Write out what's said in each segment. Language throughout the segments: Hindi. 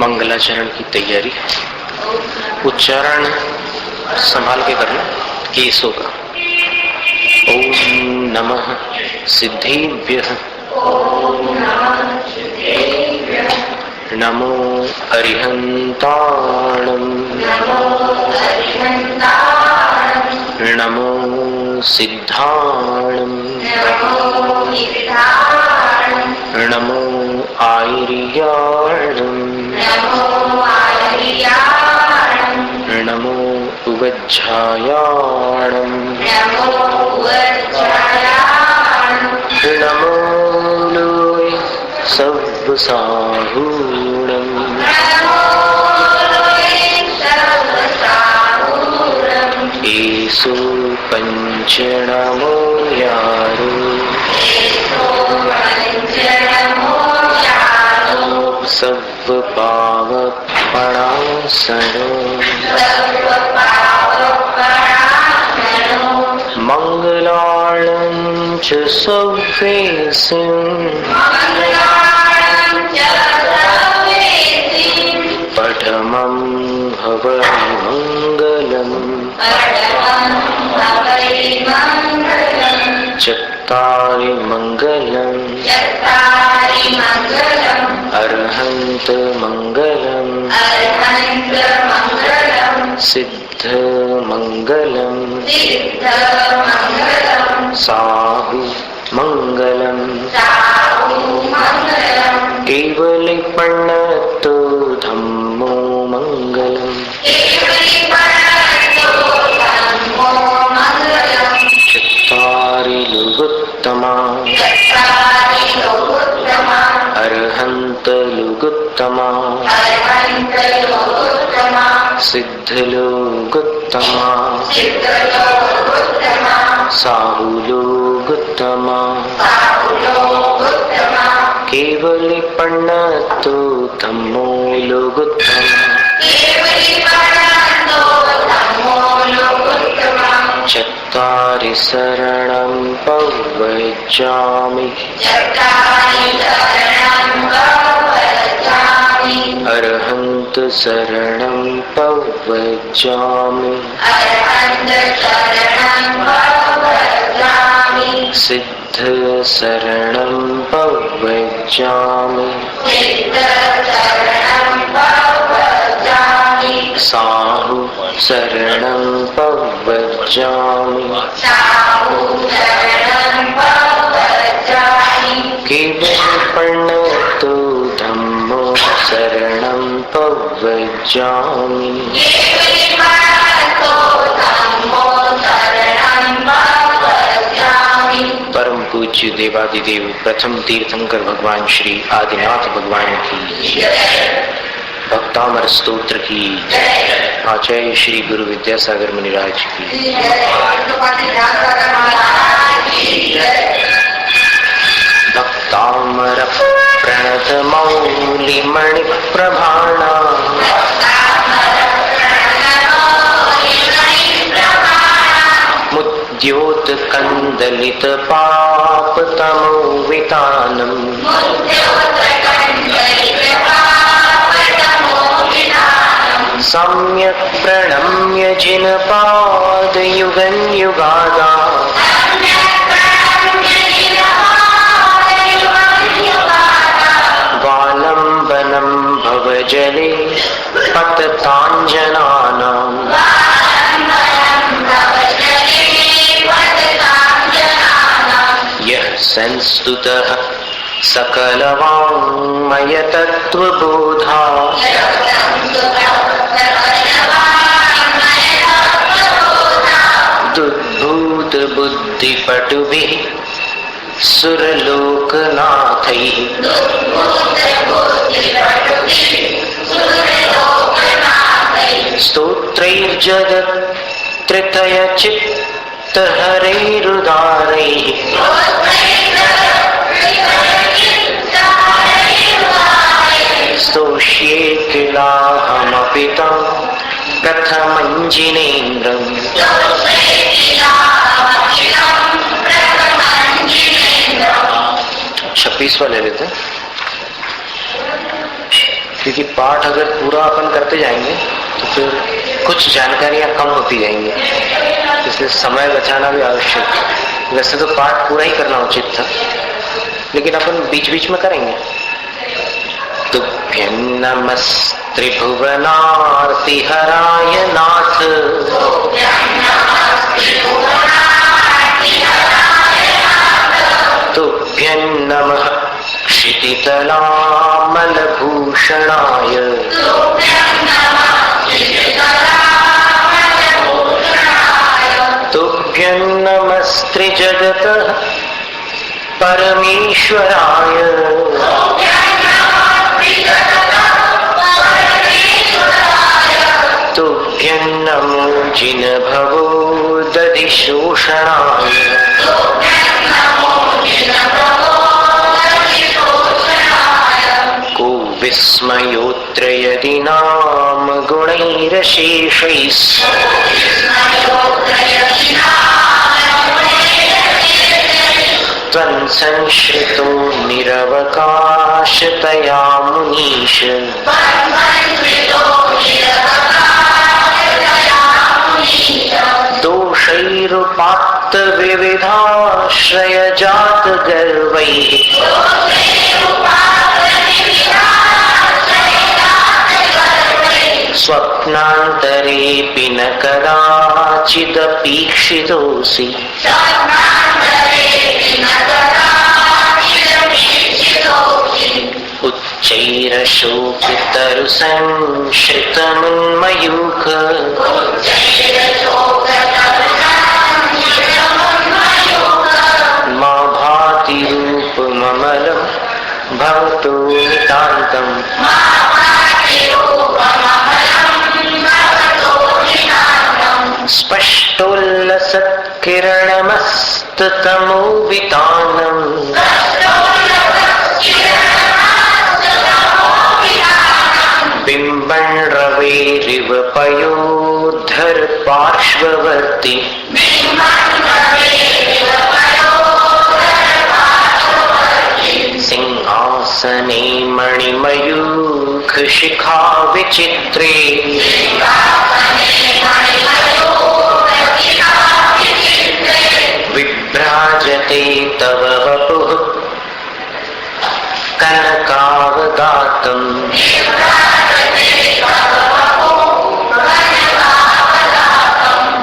मंगलाचरण की तैयारी। उच्चारण संभाल के करना केशों का। ओम नमः सिद्धेभ्यः, नमो अरिहन्ताणं, नमो सिद्धाणं, नमो आयर्याणं, नमो उवज्झायाणं, नमो लोय सव्वसाहूणं, एषु पञ्चनमो यारो, सव्वपावपणासनो, मंगलानं च सव्वेसिं, पठमं हवैमङ्गलम्, चत्तारि मङ्गलम्, अर्हन्त मङ्गलम्, सिद्ध मङ्गलम्, साहु मङ्गलम्, केवलिपण्णतो धम्मो मङ्गलम्, चत्तारि लुगुत्तमा, अर्हन्त लुगुत्तमा, सिद्ध लुगुत्तमा, साहु लुगुत्तमा, केवलिपण्णतो धम्मो लुगुत्तमा, चत्तारि शरणं पव्वजामि, अर्हन्त शरणं पव्वजामि, सिद्ध शरणं पव्वजामि, साहु शरणं पव्वजामि, केवलिपण्णतो धम्मो शरणं पव्वजामि। परम पूज्य देवादिदेव प्रथम तीर्थंकर भगवान श्री आदिनाथ भगवान की, भक्तामर स्तोत्र की, आचार्य श्री गुरु विद्यासागर मुनिराज की। भक्तामर प्रणत मौलिमणि प्रभाणा, मुद्योत कंदलित पाप तमोवितानम्, सम्यक् प्रणम्य जिनपाद युगं युगादा, वालम्बनं भवजले पतताञ्जनानां, यः संस्तुतः सकलवाङ्मयतत्त्वबोधा, दुद्भूत बुद्धिपटुभिः सुरलोकनाथैः, स्तोत्रैर्जगत्त्रयचित्तहरैरुदारैः, स्तोष्ये किलाहमपि तं कथमञ्जिनेन्द्रम्, 26वां ले लेते हैं। क्योंकि पाठ अगर पूरा अपन करते जाएंगे तो फिर कुछ जानकारियां कम होती जाएंगी, इसलिए समय बचाना भी आवश्यक है। वैसे तो पाठ पूरा ही करना उचित था, लेकिन अपन बीच बीच में करेंगे। तुभ्यं नमस्त्रिभुवनार्तिहराय नाथ, तुभ्यं नमः क्षितितलामलभूषणाय, तुभ्यं नमस्त्रिजगतः परमेश्वराय, तुभ्यं नमो जिनभवो दधिशोषणाय, को विस्मयोऽत्र यदि नाम गुणैरशेषैः, त्वं संश्रितो निरवकाशतया मुनीश, दोषैरुपात्त विविधाश्रयजात गर्वैः, स्वप्नान्तरेऽपि न कदाचिदपीक्षितोऽसि, उच्चैरशोकितरुसंश्रितमुन्मयूख, मा भाति रूपममलं भवतो नितान्तम्, स्पष्टोल्लसत्किरणमस्ततमोवितानम्, बिम्बं रवेरिव पयोद्धर पार्श्ववर्ति, सिंहासने मणिमयूख शिखा विचित्रे, विभ्राजते तव वपुः कनकावदातम्,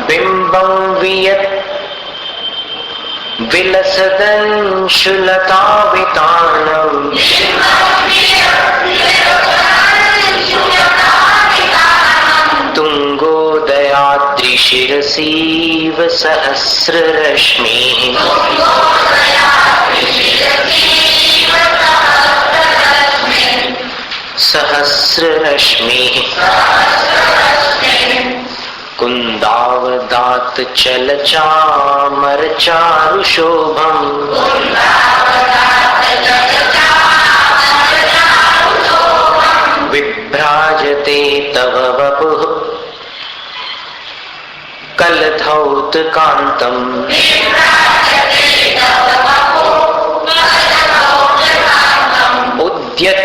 बिम्बं वियत् विलसदंशुलतावितानम्, तुङ्गोदयाद्रिशिरसीव सहस्ररश्मिः, सहस्ररश्मिः, कुन्दावदात चलचामर चारुशोभम्, विभ्राजते तव वपुः कलधौतकान्तम्, उद्यत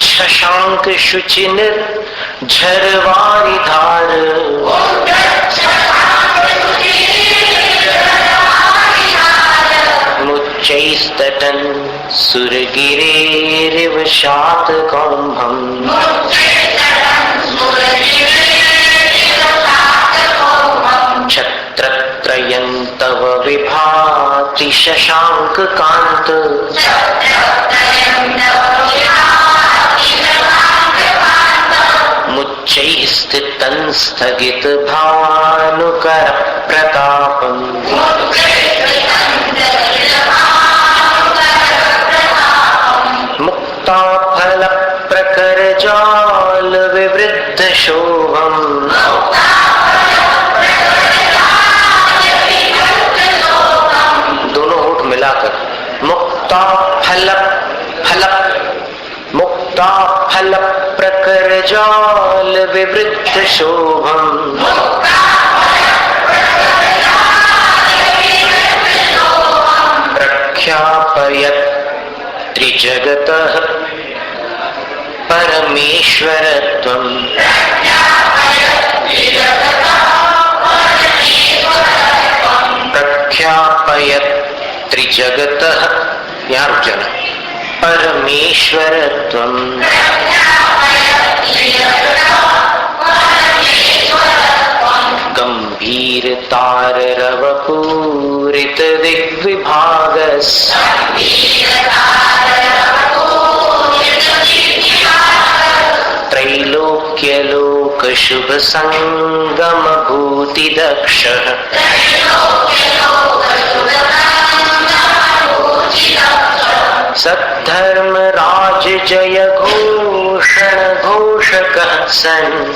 शशांक शुचिनिर झरवारिधार, मुच्चैस्तटन् सुरगिरेरिव शातकौम्भम्, छत्रत्रयं तव विभाति शशांककान्त, मुच्चैः स्थितं स्थगित भानुकर प्रतापम्, मुक्ताफल प्रकर जाल विवृद्ध शोभम्, दोनों होठ मिलाकर मुक्ताफल फल प्रकर जाल विवृद्ध शोभम्, प्रख्यापयत् त्रिजगतः परमेश्वरत्वम् प्रख्यापयत् त्रिजगतः। यहाँ रुक जाना। परमेश्वरत्वम् गंभीरतारवपूरित दिग्विभागस् त्रैलोक्यलोक शुभ संगम भूति दक्षः सद्धर्म राज जय घोषण घोषकः सन्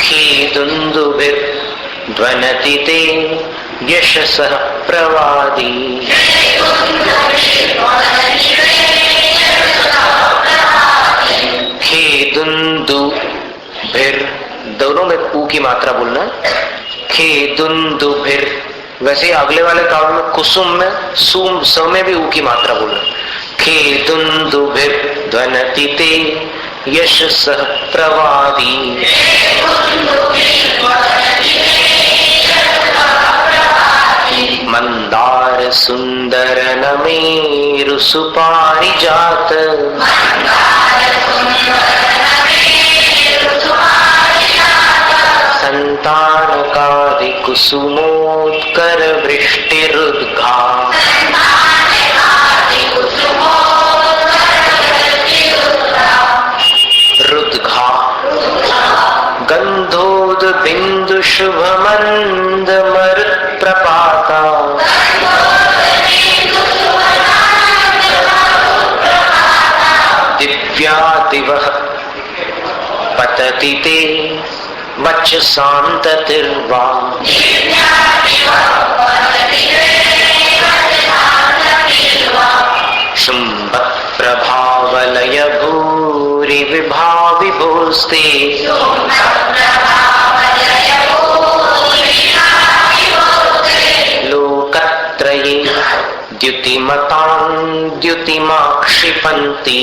खेदुन्दुभिर्ध्वनति ते यशसः प्रवादी। खेदुन्दुभिर्, दोनों में ऊ की मात्रा बोलना। खेदुन्दुभिर, वैसे अगले वाले काव्य में कुसुम में सुम स में भी ऊ की मात्रा बोलना। खेदुन्दुभिर ध्वनति ते यशसः प्रवादी। मंदार सुंदर नमेरु सुपारिजात संतानकादि कुसुमोत्कर वृष्टिरुद्घा रुद्घा गंधोद बिंदु शुभ मंद मरुत प्रपाता दिव्या दिवः पतति ते वक्षसान्ततिर्वा शुम्भ प्रभावलय भूरि विभाविभोस्ते लोकत्रये द्युतिमतां द्युतिमाक्षिपन्ति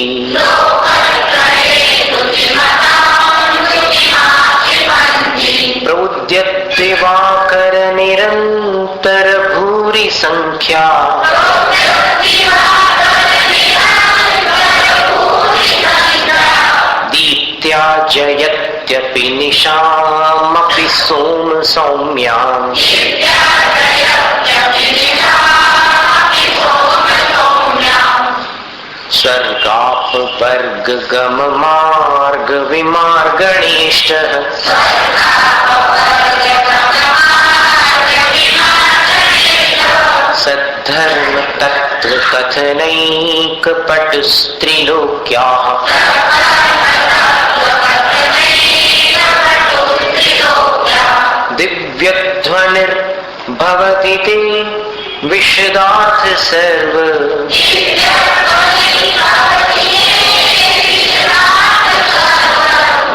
प्रौद्यद्दिवाकर निरन्तर भूरि संख्या दीप्त्या जयत्यपि निशामपि सोम सौम्याम् स्वर्गापवर्ग गम मार्ग विमार्गणेष्टः सद्धर्म तत्व कथनैक पटुस्त्रिलोक्याः दिव्यध्वनिर्भवति ते विशदार्थ सर्व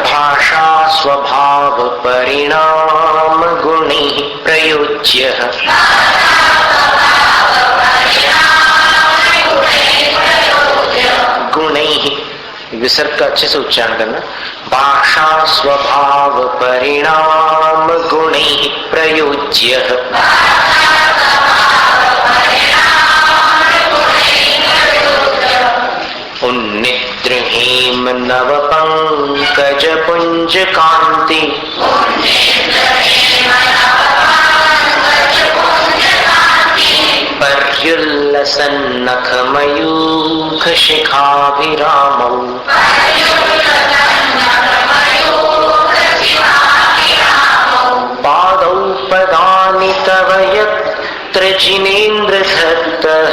भाषा स्वभाव परिणाम गुणैः प्रयोज्यः गुणैः विसर्ग का अच्छे से उच्चारण करना। भाषा स्वभाव परिणाम गुणैः प्रयोज्यः उन्निद्र हेम नव पंकज पुंज कांति पर्युल्लसन नख मयूख शिखाभिरामौ पादौ पदानि तव यत्र जिनेन्द्र धत्तः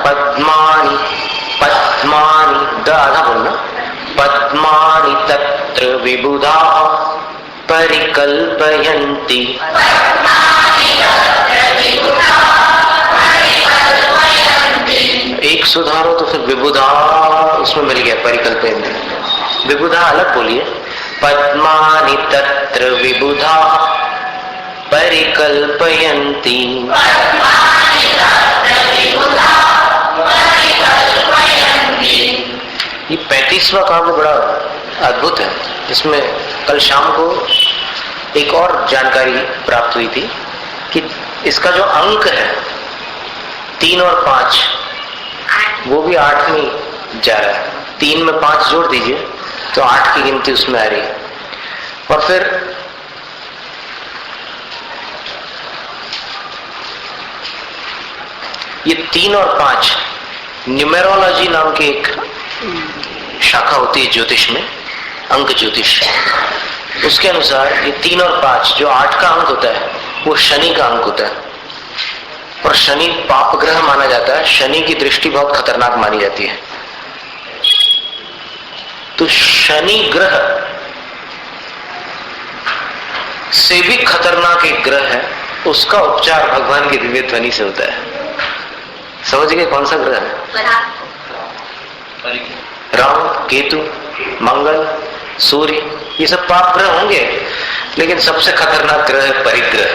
पद्मानि पद्मानि गाधा बोलना पद्मानि तत्र विबुधा परिकल्पयन्ति एक सुधारो तो फिर विबुधा उसमें मिल गया परिकल्पयन्ति। विबुधा अलग बोलिए। पद्मानि तत्र विबुधा परिकल्पयन्ति। ये 35वां काव्य बड़ा अद्भुत है। इसमें कल शाम को एक और जानकारी प्राप्त हुई थी कि इसका जो अंक है 3 और 5 वो भी 8 में जा रहा है। 3 में 5 जोड़ दीजिए तो 8 की गिनती उसमें आ रही है। और फिर ये 3 और 5 न्यूमेरोलॉजी नाम की एक शाखा होती है ज्योतिष में, अंक ज्योतिष। उसके अनुसार ये 3 और 5 जो 8 का अंक होता है वो शनि का अंक होता है। और शनि पाप ग्रह माना जाता है। शनि की दृष्टि बहुत खतरनाक मानी जाती है। तो शनि ग्रह से भी खतरनाक एक ग्रह है, उसका उपचार भगवान की दिव्य ध्वनि से होता है। समझ गए कौन सा ग्रह है? राहु, केतु, मंगल, सूर्य, ये सब पाप ग्रह होंगे, लेकिन सबसे खतरनाक ग्रह है परिग्रह।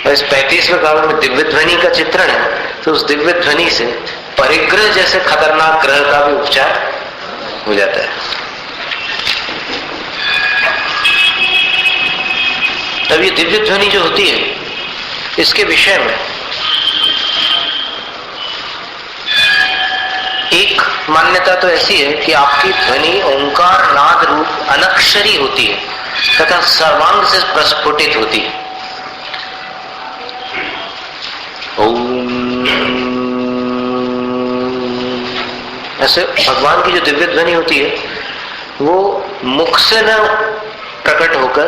और इस 35वें काव्य में दिव्य ध्वनि का चित्रण है, तो उस दिव्य ध्वनि से परिग्रह जैसे खतरनाक ग्रह का भी उपचार हो जाता है। तब ये दिव्य ध्वनि जो होती है, इसके विषय में एक मान्यता तो ऐसी है कि आपकी ध्वनि ओंकार नाद रूप अनक्षरी होती है तथा सर्वांग से प्रस्फुटित होती है। ओम, ऐसे भगवान की जो दिव्य ध्वनि होती है वो मुख से न प्रकट होकर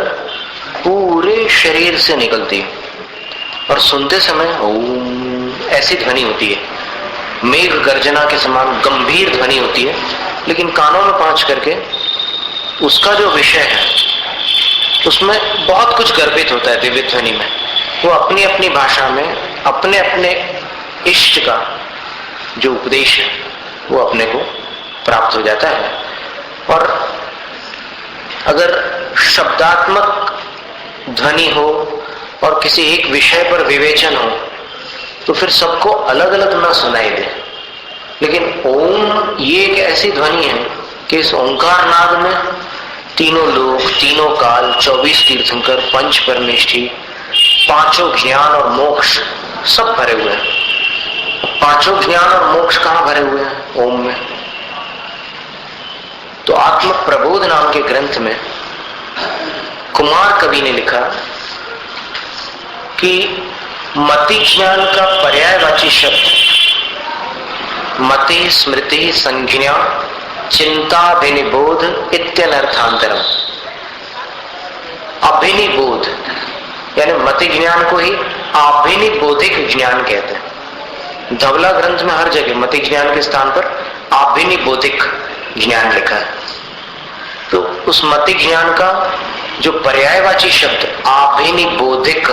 पूरे शरीर से निकलती है। और सुनते समय ओम ऐसी ध्वनि होती है, मेघ गर्जना के समान गंभीर ध्वनि होती है, लेकिन कानों में पहुंच करके उसका जो विषय है उसमें बहुत कुछ गर्भित होता है। दिव्य ध्वनि में वो अपनी अपनी भाषा में अपने अपने इष्ट का जो उपदेश है वो अपने को प्राप्त हो जाता है। और अगर शब्दात्मक ध्वनि हो और किसी एक विषय पर विवेचन हो तो फिर सबको अलग अलग ना सुनाई दे। लेकिन ओम ये एक ऐसी ध्वनि है कि इस ओंकार नाद में तीनों लोक, तीनों काल, 24 तीर्थंकर, पंच परमेष्ठी, पांचों ज्ञान और मोक्ष सब भरे हुए हैं। पांचों ज्ञान और मोक्ष कहां भरे हुए हैं? ओम में। तो आत्म प्रबोध नाम के ग्रंथ में कुमार कवि ने लिखा कि मति ज्ञान का पर्यायवाची शब्द मति, स्मृति, संज्ञा, चिंताभिनिबोध इत्यनर्थांतरम। अभिनिबोध यानी मति ज्ञान को ही अभिनिबोधिक ज्ञान कहते हैं। धवला ग्रंथ में हर जगह मति ज्ञान के स्थान पर अभिनिबोधिक ज्ञान लिखा है। तो उस मति ज्ञान का जो पर्यायवाची शब्द अभिनिबोधिक,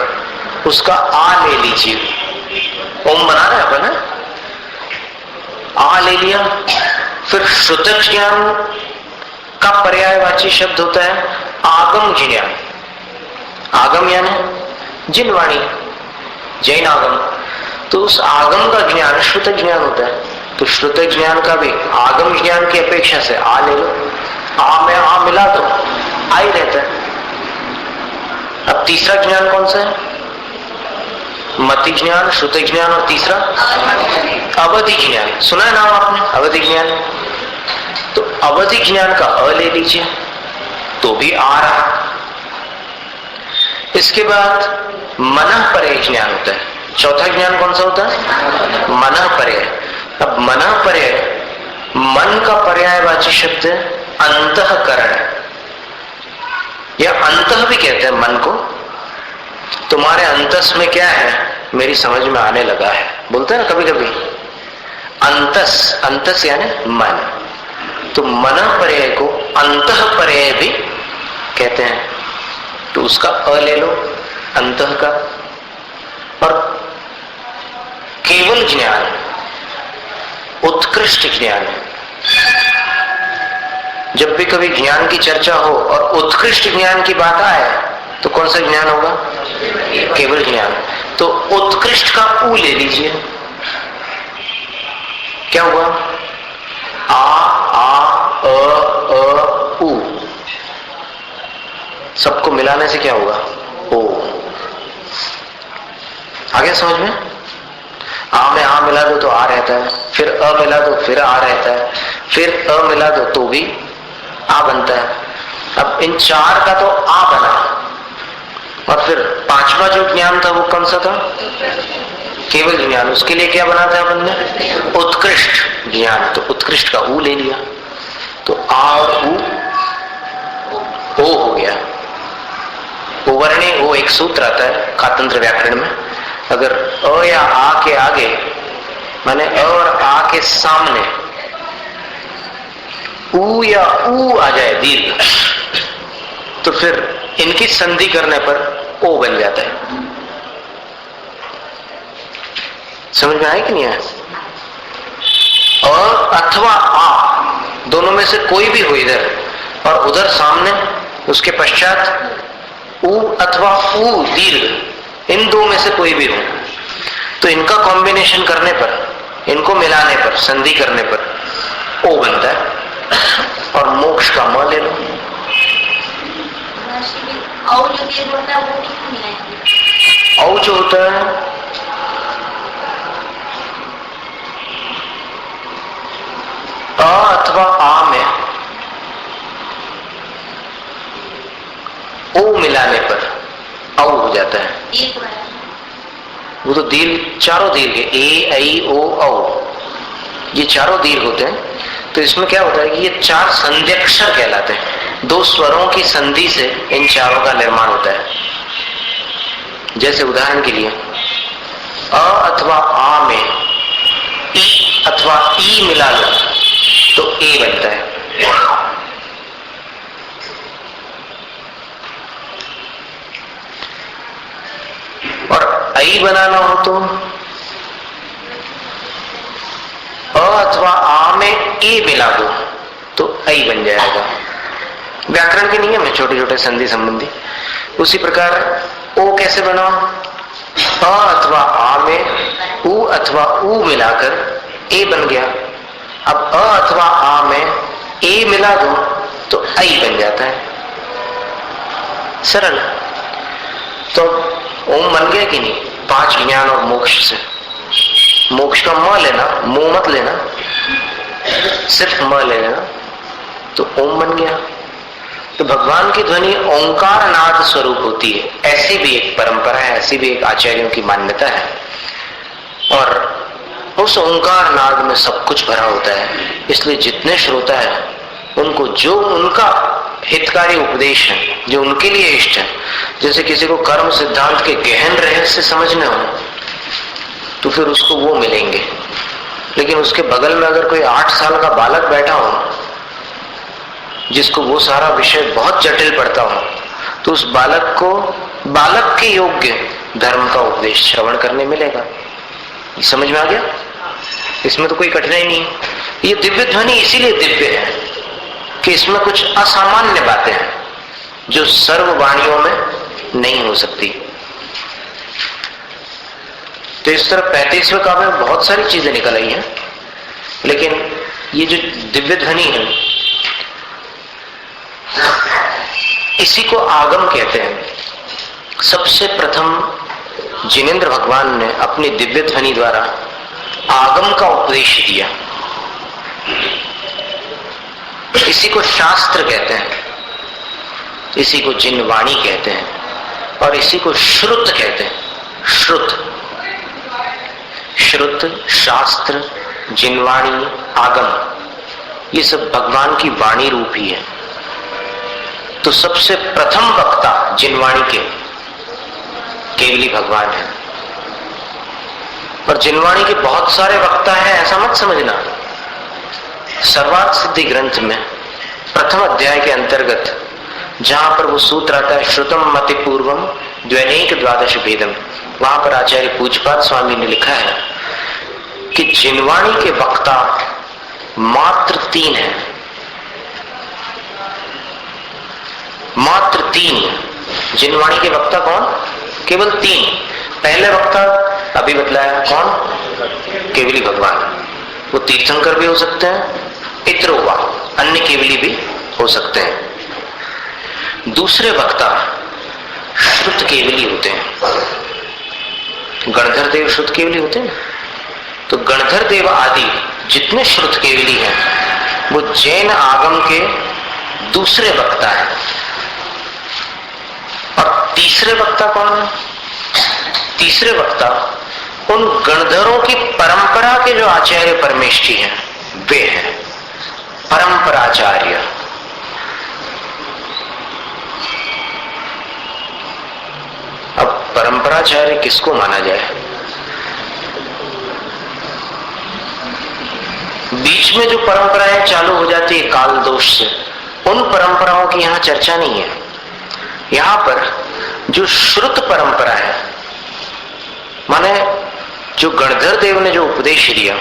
उसका आ ले लीजिए। ओम बना रहे अपन है? आ ले लिया। फिर श्रुतक ज्ञान का पर्यायवाची शब्द होता है आगम ज्ञान। आगम यानी जिनवाणी, जैन आगम। तो उस आगम का ज्ञान श्रुतक ज्ञान होता है। तो श्रुतक ज्ञान का भी आगम ज्ञान की अपेक्षा से आ ले लो। आ में आ मिला तो आ ही रहता है। अब तीसरा ज्ञान कौन सा है? मति ज्ञान, श्रुति ज्ञान और तीसरा अवधि ज्ञान। सुना है नाम आपने अवधि ज्ञान? तो अवधि ज्ञान का अ ले लीजिए तो भी आ रहा। इसके बाद मनः परय ज्ञान होता है। चौथा ज्ञान कौन सा होता है? मनः परय। अब मनः परय मन का पर्यायवाची शब्द है अंतःकरण, या अंतः भी कहते हैं मन को। तुम्हारे अंतस में क्या है मेरी समझ में आने लगा है, बोलते हैं ना कभी कभी। अंतस, अंतस यानी मन। तो मन पर्याय को अंतः पर्याय भी कहते हैं। तो उसका अ ले लो अंतः का। और केवल ज्ञान, उत्कृष्ट ज्ञान। जब भी कभी ज्ञान की चर्चा हो और उत्कृष्ट ज्ञान की बात आए तो कौन सा ज्ञान होगा? केवल ज्ञान। तो उत्कृष्ट का ऊ ले लीजिए, क्या हुआ? आ उ। सबको मिलाने से क्या होगा? ओ। आ गया समझ में? आ में आ मिला दो तो आ रहता है, फिर अ मिला दो फिर आ रहता है, फिर अ मिला दो तो भी आ बनता है। अब इन चार का तो आ बना, और फिर पांचवा जो ज्ञान था वो कौन सा था? केवल ज्ञान। उसके लिए क्या बना था अपन ने? उत्कृष्ट ज्ञान। तो उत्कृष्ट का ऊ ले लिया, तो आ और ऊ ओ हो गया। उवर्णे वो एक सूत्र आता है कातंत्र व्याकरण में, अगर अ या आ के आगे माने अ और आ के सामने ऊ या ऊ आ जाए दीर्घ, तो फिर इनकी संधि करने पर ओ बन जाता है। समझ में आया कि नहीं आया? अ अथवा आ दोनों में से कोई भी हो इधर, और उधर सामने उसके पश्चात ऊ अथवा ऊ दीर्घ, इन दो में से कोई भी हो, तो इनका कॉम्बिनेशन करने पर, इनको मिलाने पर, संधि करने पर ओ बनता है। और मोक्ष का म ले लो। औ जो होता है अ अथवा आ में ओ मिलाने पर औ हो जाता है। वो तो दीर्घ, चारों दीर्घ है, ए ऐ ओ औ, ये चारों दीर्घ होते हैं। तो इसमें क्या होता है कि ये चार संध्यक्षर कहलाते हैं। दो स्वरों की संधि से इन चारों का निर्माण होता है। जैसे उदाहरण के लिए अ अथवा आ में ई अथवा ई मिला लो तो ए बनता है। और ऐ बनाना हो तो अ अथवा आ में ए मिला दो तो ऐ बन जाएगा। व्याकरण के नियम है छोटे छोटे संधि संबंधी। उसी प्रकार ओ कैसे बना? अ अथवा आ में उ अथवा ऊ मिलाकर ए बन गया। अब अ अथवा आ में ए मिला दो तो ऐ बन जाता है। सरल। तो ओम बन गया कि नहीं? पांच ज्ञान और मोक्ष से। मोक्ष का म लेना, मुंह मत लेना, सिर्फ म ले लेना, तो ओम बन गया। तो भगवान की ध्वनि ओंकार नाद स्वरूप होती है, ऐसी भी एक परंपरा है, ऐसी भी एक आचार्यों की मान्यता है। और उस ओंकार नाद में सब कुछ भरा होता है, इसलिए जितने श्रोता है उनको जो उनका हितकारी उपदेश है, जो उनके लिए इष्ट है, जैसे किसी को कर्म सिद्धांत के गहन रहस्य समझने हो तो फिर उसको वो मिलेंगे। लेकिन उसके बगल में अगर कोई 8 साल का बालक बैठा हो जिसको वो सारा विषय बहुत जटिल पड़ता हो, तो उस बालक को बालक के योग्य धर्म का उपदेश श्रवण करने मिलेगा। समझ में आ गया? इसमें तो कोई कठिनाई नहीं। ये दिव्य ध्वनि इसीलिए दिव्य है कि इसमें कुछ असामान्य बातें हैं जो सर्ववाणियों में नहीं हो सकती। तो इस तरह 35वें काव्य में बहुत सारी चीजें निकल आई हैं, लेकिन ये जो दिव्य ध्वनि है इसी को आगम कहते हैं। सबसे प्रथम जिनेंद्र भगवान ने अपनी दिव्य ध्वनि द्वारा आगम का उपदेश दिया। इसी को शास्त्र कहते हैं, इसी को जिनवाणी कहते हैं, और इसी को श्रुत कहते हैं। श्रुत, श्रुत, शास्त्र, जिनवाणी, आगम, ये सब भगवान की वाणी रूप ही है। तो सबसे प्रथम वक्ता जिनवाणी के केवली भगवान है। और जिनवाणी के बहुत सारे वक्ता हैं ऐसा मत समझना। सर्वार्थ सिद्धि ग्रंथ में प्रथम अध्याय के अंतर्गत जहां पर वो सूत्र आता है श्रुतम मति पूर्वम द्वैनेक द्वादश भेदम, वहां पर आचार्य पूज्यपाद स्वामी ने लिखा है कि जिनवाणी के वक्ता मात्र 3 है, मात्र 3। जिनवाणी के वक्ता कौन? केवल 3। पहले वक्ता अभी बतलाया कौन? केवली भगवान। वो तीर्थंकर भी हो सकते हैं, इतरोवा अन्य केवली भी हो सकते हैं। दूसरे वक्ता श्रुत केवली होते हैं। गणधर देव श्रुत केवली होते हैं। तो गणधर देव आदि जितने श्रुत केवली हैं वो जैन आगम के दूसरे वक्ता हैं। और तीसरे वक्ता कौन है? तीसरे वक्ता उन गणधरों की परंपरा के जो आचार्य परमेष्ठी हैं वे हैं परंपराचार्य। अब परंपराचार्य किसको माना जाए? बीच में जो परंपराएं चालू हो जाती है काल दोष से, उन परंपराओं की यहां चर्चा नहीं है। यहां पर जो श्रुत परंपरा है, माने जो गणधर देव ने जो उपदेश दिया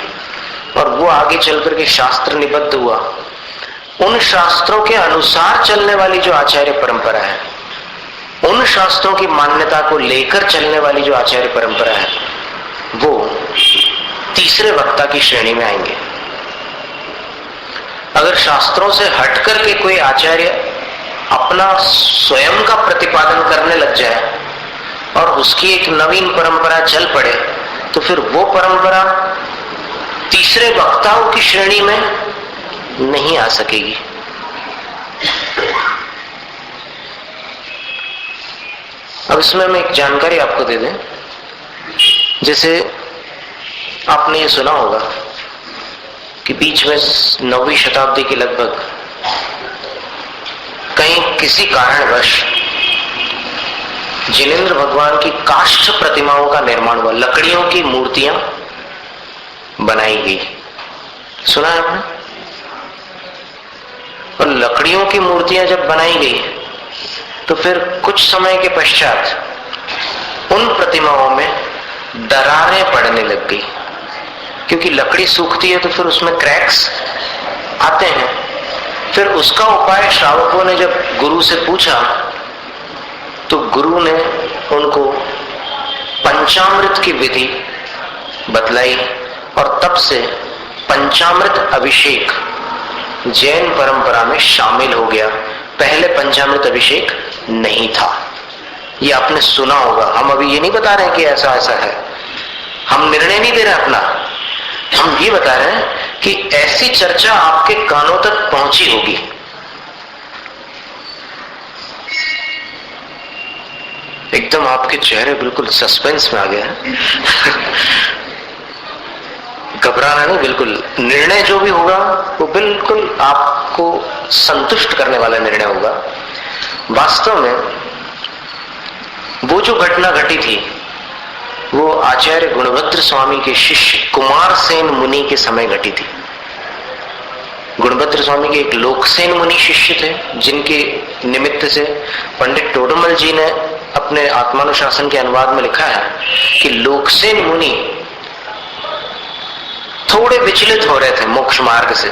और वो आगे चल करके शास्त्र निबद्ध हुआ, उन शास्त्रों के अनुसार चलने वाली जो आचार्य परंपरा है, उन शास्त्रों की मान्यता को लेकर चलने वाली जो आचार्य परंपरा है, वो तीसरे वक्ता की श्रेणी में आएंगे। अगर शास्त्रों से हट करके कोई आचार्य अपना स्वयं का प्रतिपादन करने लग जाए और उसकी एक नवीन परंपरा चल पड़े, तो फिर वो परंपरा तीसरे वक्ताओं की श्रेणी में नहीं आ सकेगी। अब इसमें मैं एक जानकारी आपको दे दें। जैसे आपने ये सुना होगा कि बीच में 9वीं शताब्दी के लगभग कहीं किसी कारणवश जिनेंद्र भगवान की काष्ठ प्रतिमाओं का निर्माण हुआ, लकड़ियों की मूर्तियां बनाई गई। सुना है आपने? और लकड़ियों की मूर्तियां जब बनाई गई तो फिर कुछ समय के पश्चात उन प्रतिमाओं में दरारें पड़ने लग गई, क्योंकि लकड़ी सूखती है तो फिर उसमें क्रैक्स आते हैं। फिर उसका उपाय श्रावकों ने जब गुरु से पूछा तो गुरु ने उनको पंचामृत की विधि बतलाई और तब से पंचामृत अभिषेक जैन परंपरा में शामिल हो गया। पहले पंचामृत अभिषेक नहीं था। ये आपने सुना होगा। हम अभी ये नहीं बता रहे हैं कि ऐसा ऐसा है, हम निर्णय नहीं दे रहे अपना, हम ये बता रहे हैं कि ऐसी चर्चा आपके कानों तक पहुंची होगी। एकदम आपके चेहरे बिल्कुल सस्पेंस में आ गया है। घबराना नहीं, बिल्कुल निर्णय जो भी होगा वो बिल्कुल आपको संतुष्ट करने वाला निर्णय होगा। वास्तव में वो जो घटना घटी थी वो आचार्य गुणभद्र स्वामी के शिष्य कुमार सेन मुनि के समय घटी थी। गुणभद्र स्वामी के एक लोकसेन मुनि शिष्य थे, जिनके निमित्त से पंडित टोडरमल जी ने अपने आत्मानुशासन के अनुवाद में लिखा है कि लोकसेन मुनि थोड़े विचलित हो रहे थे मोक्ष मार्ग से,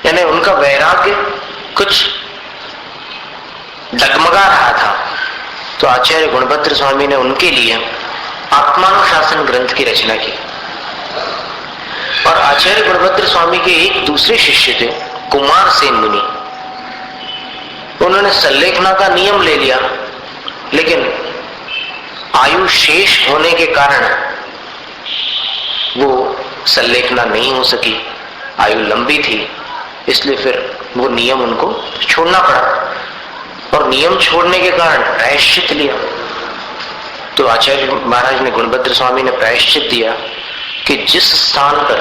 यानी उनका वैराग्य कुछ डगमगा रहा था। तो आचार्य गुणभद्र स्वामी ने उनके लिए आत्मानुशासन ग्रंथ की रचना की। और आचार्य गुणभद्र स्वामी के एक दूसरे शिष्य थे कुमार सेन मुनि। उन्होंने सल्लेखना का नियम ले लिया, लेकिन आयु शेष होने के कारण वो सल्लेखना नहीं हो सकी, आयु लंबी थी, इसलिए फिर वो नियम उनको छोड़ना पड़ा। और नियम छोड़ने के कारण प्रायश्चित लिया। तो आचार्य महाराज ने गुणभद्र स्वामी ने प्रायश्चित दिया कि जिस स्थान पर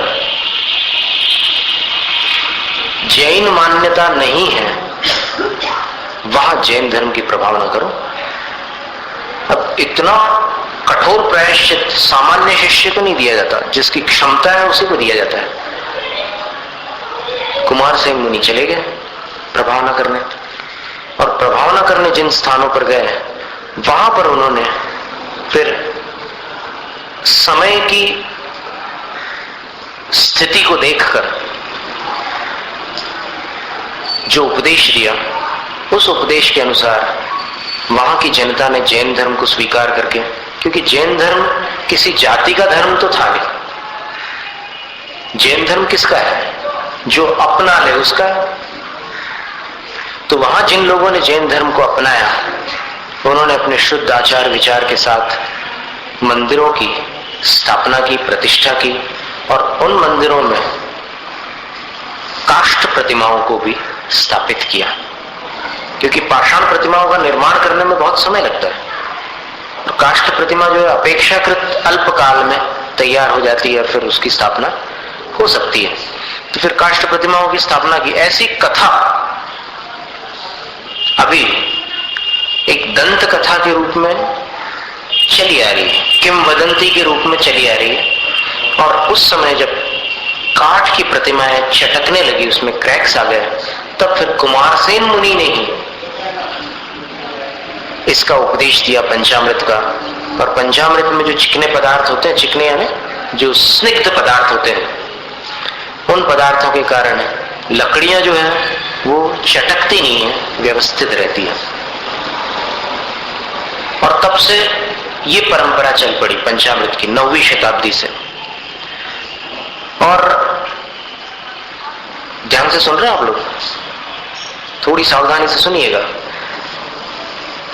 जैन मान्यता नहीं है वहां जैन धर्म की प्रभाव न करो। अब इतना कठोर प्रायश्चित सामान्य शिष्य को नहीं दिया जाता, जिसकी क्षमता है उसी को दिया जाता है। कुमार सेन मुनि चले गए प्रभाव न करने, और प्रभाव न करने जिन स्थानों पर गए वहां पर उन्होंने फिर समय की स्थिति को देखकर जो उपदेश दिया उस उपदेश के अनुसार वहां की जनता ने जैन धर्म को स्वीकार करके, क्योंकि जैन धर्म किसी जाति का धर्म तो था नहीं, जैन धर्म किसका है? जो अपना ले उसका। तो वहां जिन लोगों ने जैन धर्म को अपनाया, उन्होंने अपने शुद्ध आचार विचार के साथ मंदिरों की स्थापना की, प्रतिष्ठा की, और उन मंदिरों में काष्ठ प्रतिमाओं को भी स्थापित किया, क्योंकि पाषाण प्रतिमाओं का निर्माण करने में बहुत समय लगता है, और काष्ठ प्रतिमा जो है अपेक्षाकृत अल्प काल में तैयार हो जाती है, फिर उसकी स्थापना हो सकती है। तो फिर काष्ठ प्रतिमाओं की स्थापना की। ऐसी कथा अभी एक दंत कथा के रूप में चली आ रही है, किंवदंती के रूप में चली आ रही है। और उस समय जब काठ की प्रतिमाएं चटकने लगी, उसमें क्रैक्स आ गए, तब फिर कुमारसेन मुनि ने ही इसका उपदेश दिया पंचामृत का। और पंचामृत में जो चिकने पदार्थ होते हैं, चिकने यानी जो स्निग्ध पदार्थ होते हैं, उन पदार्थों के कारण लकड़ियां जो है वो चटकती नहीं है, व्यवस्थित रहती है। और तब से ये परंपरा चल पड़ी पंचामृत की, 9वीं शताब्दी से। और ध्यान से सुन रहे हैं आप लोग, थोड़ी सावधानी से सुनिएगा।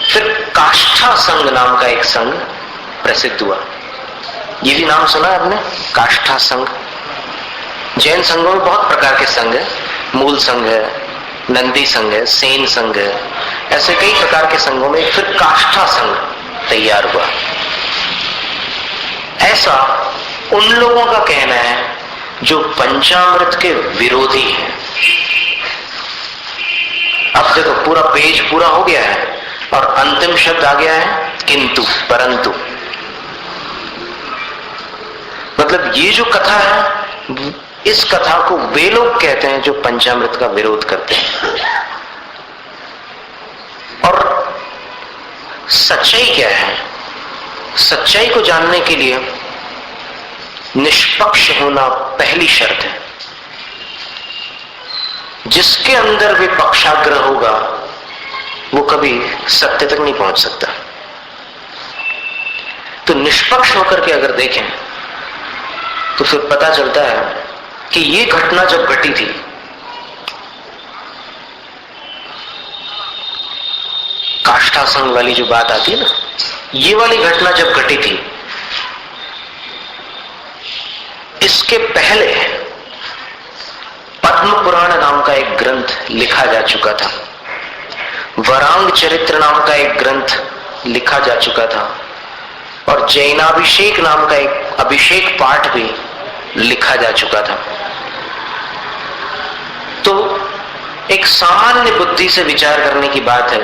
फिर काष्ठा संघ नाम का एक संघ प्रसिद्ध हुआ। ये भी नाम सुना है आपने, काष्ठा संघ? जैन संघों में बहुत प्रकार के संघ है, मूल संघ है, नंदी संघ है, सेन संघ है, ऐसे कई प्रकार के संघों में फिर काष्ठा संघ तैयार हुआ। ऐसा उन लोगों का कहना है जो पंचामृत के विरोधी है। अब देखो पूरा पेज पूरा हो गया है और अंतिम शब्द आ गया है किंतु, परंतु। मतलब ये जो कथा है, इस कथा को वे लोग कहते हैं जो पंचामृत का विरोध करते हैं। और सच्चाई क्या है? सच्चाई को जानने के लिए निष्पक्ष होना पहली शर्त है। जिसके अंदर वे पक्षाग्रह होगा वो कभी सत्य तक नहीं पहुंच सकता। तो निष्पक्ष होकर के अगर देखें तो फिर पता चलता है कि ये घटना जब घटी थी, काष्ठा संघ वाली जो बात आती है ना, ये वाली घटना जब घटी थी, इसके पहले पद्म पुराण नाम का एक ग्रंथ लिखा जा चुका था, वरांग चरित्र नाम का एक ग्रंथ लिखा जा चुका था, और जैनाभिषेक नाम का एक अभिषेक पाठ भी लिखा जा चुका था। तो एक सामान्य बुद्धि से विचार करने की बात है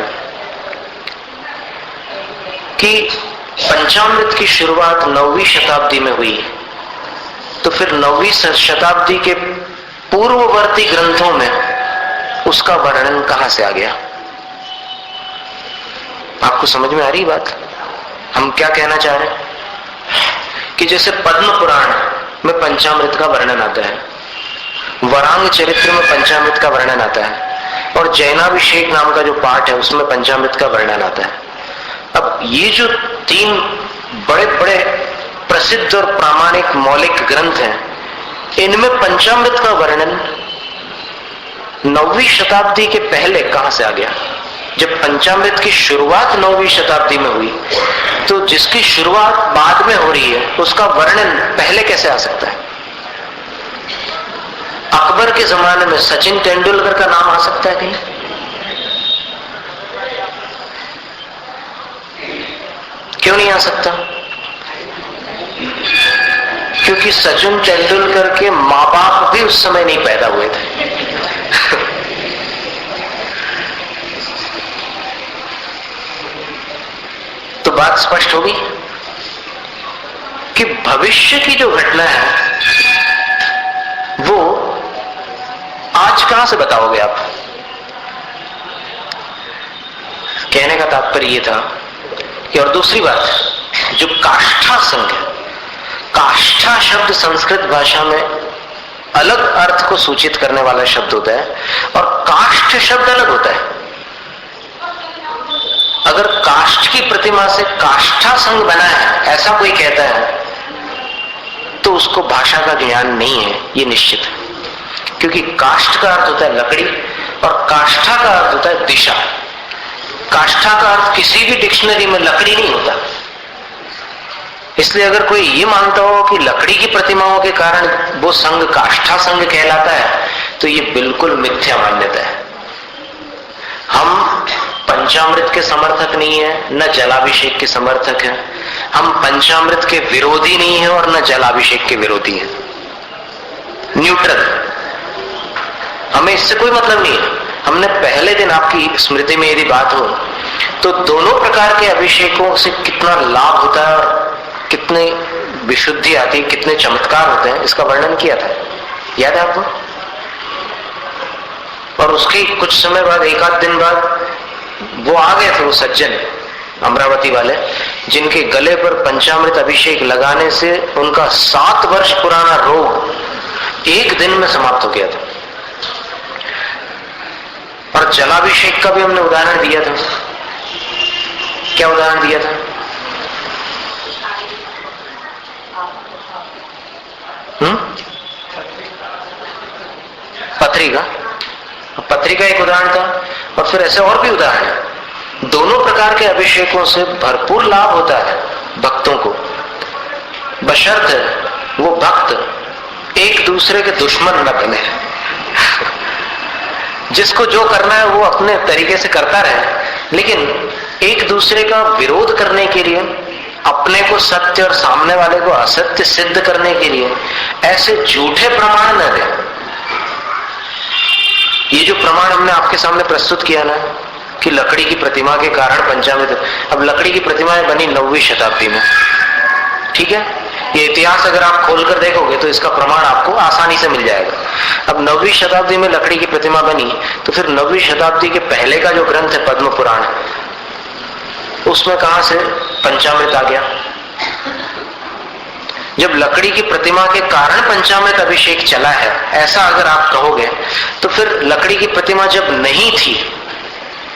कि पंचामृत की शुरुआत 9वीं शताब्दी में हुई, तो फिर 9वीं शताब्दी के पूर्ववर्ती ग्रंथों में उसका वर्णन कहां से आ गया? आपको समझ में आ रही बात? हम क्या कहना चाह रहे हैं कि जैसे पद्म पुराण में पंचामृत का वर्णन आता है, वरांग चरित्र में पंचामृत का वर्णन आता है, और जैनाभिषेक नाम का जो पाठ है उसमें पंचामृत का वर्णन आता है। अब ये जो 3 बड़े बड़े प्रसिद्ध और प्रामाणिक मौलिक ग्रंथ हैं, इनमें पंचामृत का वर्णन 9वीं शताब्दी के पहले कहां से आ गया? जब पंचामृत की शुरुआत 9वीं शताब्दी में हुई, तो जिसकी शुरुआत बाद में हो रही है उसका वर्णन पहले कैसे आ सकता है? अकबर के जमाने में सचिन तेंदुलकर का नाम आ सकता है कहीं? क्यों नहीं आ सकता? क्योंकि सचिन तेंदुलकर के मां बाप भी उस समय नहीं पैदा हुए थे। तो बात स्पष्ट होगी कि भविष्य की जो घटना है वो आज कहां से बताओगे आप? कहने का तात्पर्य यह था कि, और दूसरी बात, जो काष्ठा संघ है, काष्ठा शब्द संस्कृत भाषा में अलग अर्थ को सूचित करने वाला शब्द होता है और काष्ठ शब्द अलग होता है। अगर काष्ठ की प्रतिमा से काष्ठा संग बना है ऐसा कोई कहता है तो उसको भाषा का ज्ञान नहीं है, ये निश्चित है। क्योंकि काष्ठ का अर्थ होता है लकड़ी और काष्ठा का अर्थ होता है दिशा। काष्ठा का अर्थ किसी भी डिक्शनरी में लकड़ी नहीं होता। इसलिए अगर कोई ये मानता हो कि लकड़ी की प्रतिमाओं के कारण वो संघ काष्ठा संघ कहलाता है तो ये बिल्कुल मिथ्या मान्यता है। हम पंचामृत के समर्थक नहीं है, न जलाभिषेक के समर्थक है। हम पंचामृत के विरोधी नहीं है और न जलाभिषेक के विरोधी है, न्यूट्रल। हमें इससे कोई मतलब नहीं है। हमने पहले दिन, आपकी स्मृति में यदि बात हो तो दोनों प्रकार के अभिषेकों से कितना लाभ होता है और कितनी विशुद्धि आती है, कितने चमत्कार होते हैं, इसका वर्णन किया था, याद है आपको? और उसके कुछ समय बाद, एक आध दिन बाद वो आ गए थे, वो सज्जन अमरावती वाले, जिनके गले पर पंचामृत अभिषेक लगाने से उनका 7 वर्ष पुराना रोग एक दिन में समाप्त हो गया था। और जलाभिषेक का भी हमने उदाहरण दिया था। क्या उदाहरण दिया था? पत्री का एक उदाहरण था और फिर ऐसे और भी उदाहरण है। दोनों प्रकार के अभिषेकों से भरपूर लाभ होता है भक्तों को, बशर्ते वो भक्त एक दूसरे के दुश्मन न बने। जिसको जो करना है वो अपने तरीके से करता रहे, लेकिन एक दूसरे का विरोध करने के लिए, अपने को सत्य और सामने वाले को असत्य सिद्ध करने के लिए ऐसे झूठे प्रमाण न दें। ये जो प्रमाण हमने आपके सामने प्रस्तुत किया ना कि लकड़ी की प्रतिमा के कारण पंचामृत, अब लकड़ी की प्रतिमाएं बनी 9वीं शताब्दी में, ठीक है? ये इतिहास अगर आप खोलकर देखोगे तो इसका प्रमाण आपको आसानी से मिल जाएगा। अब 9वीं शताब्दी में लकड़ी की प्रतिमा बनी तो फिर 9वीं शताब्दी के पहले का जो ग्रंथ है पद्म पुराण, उसमें कहां से पंचामृत आ गया? जब लकड़ी की प्रतिमा के कारण पंचामृत अभिषेक चला है, ऐसा अगर आप कहोगे, तो फिर लकड़ी की प्रतिमा जब नहीं थी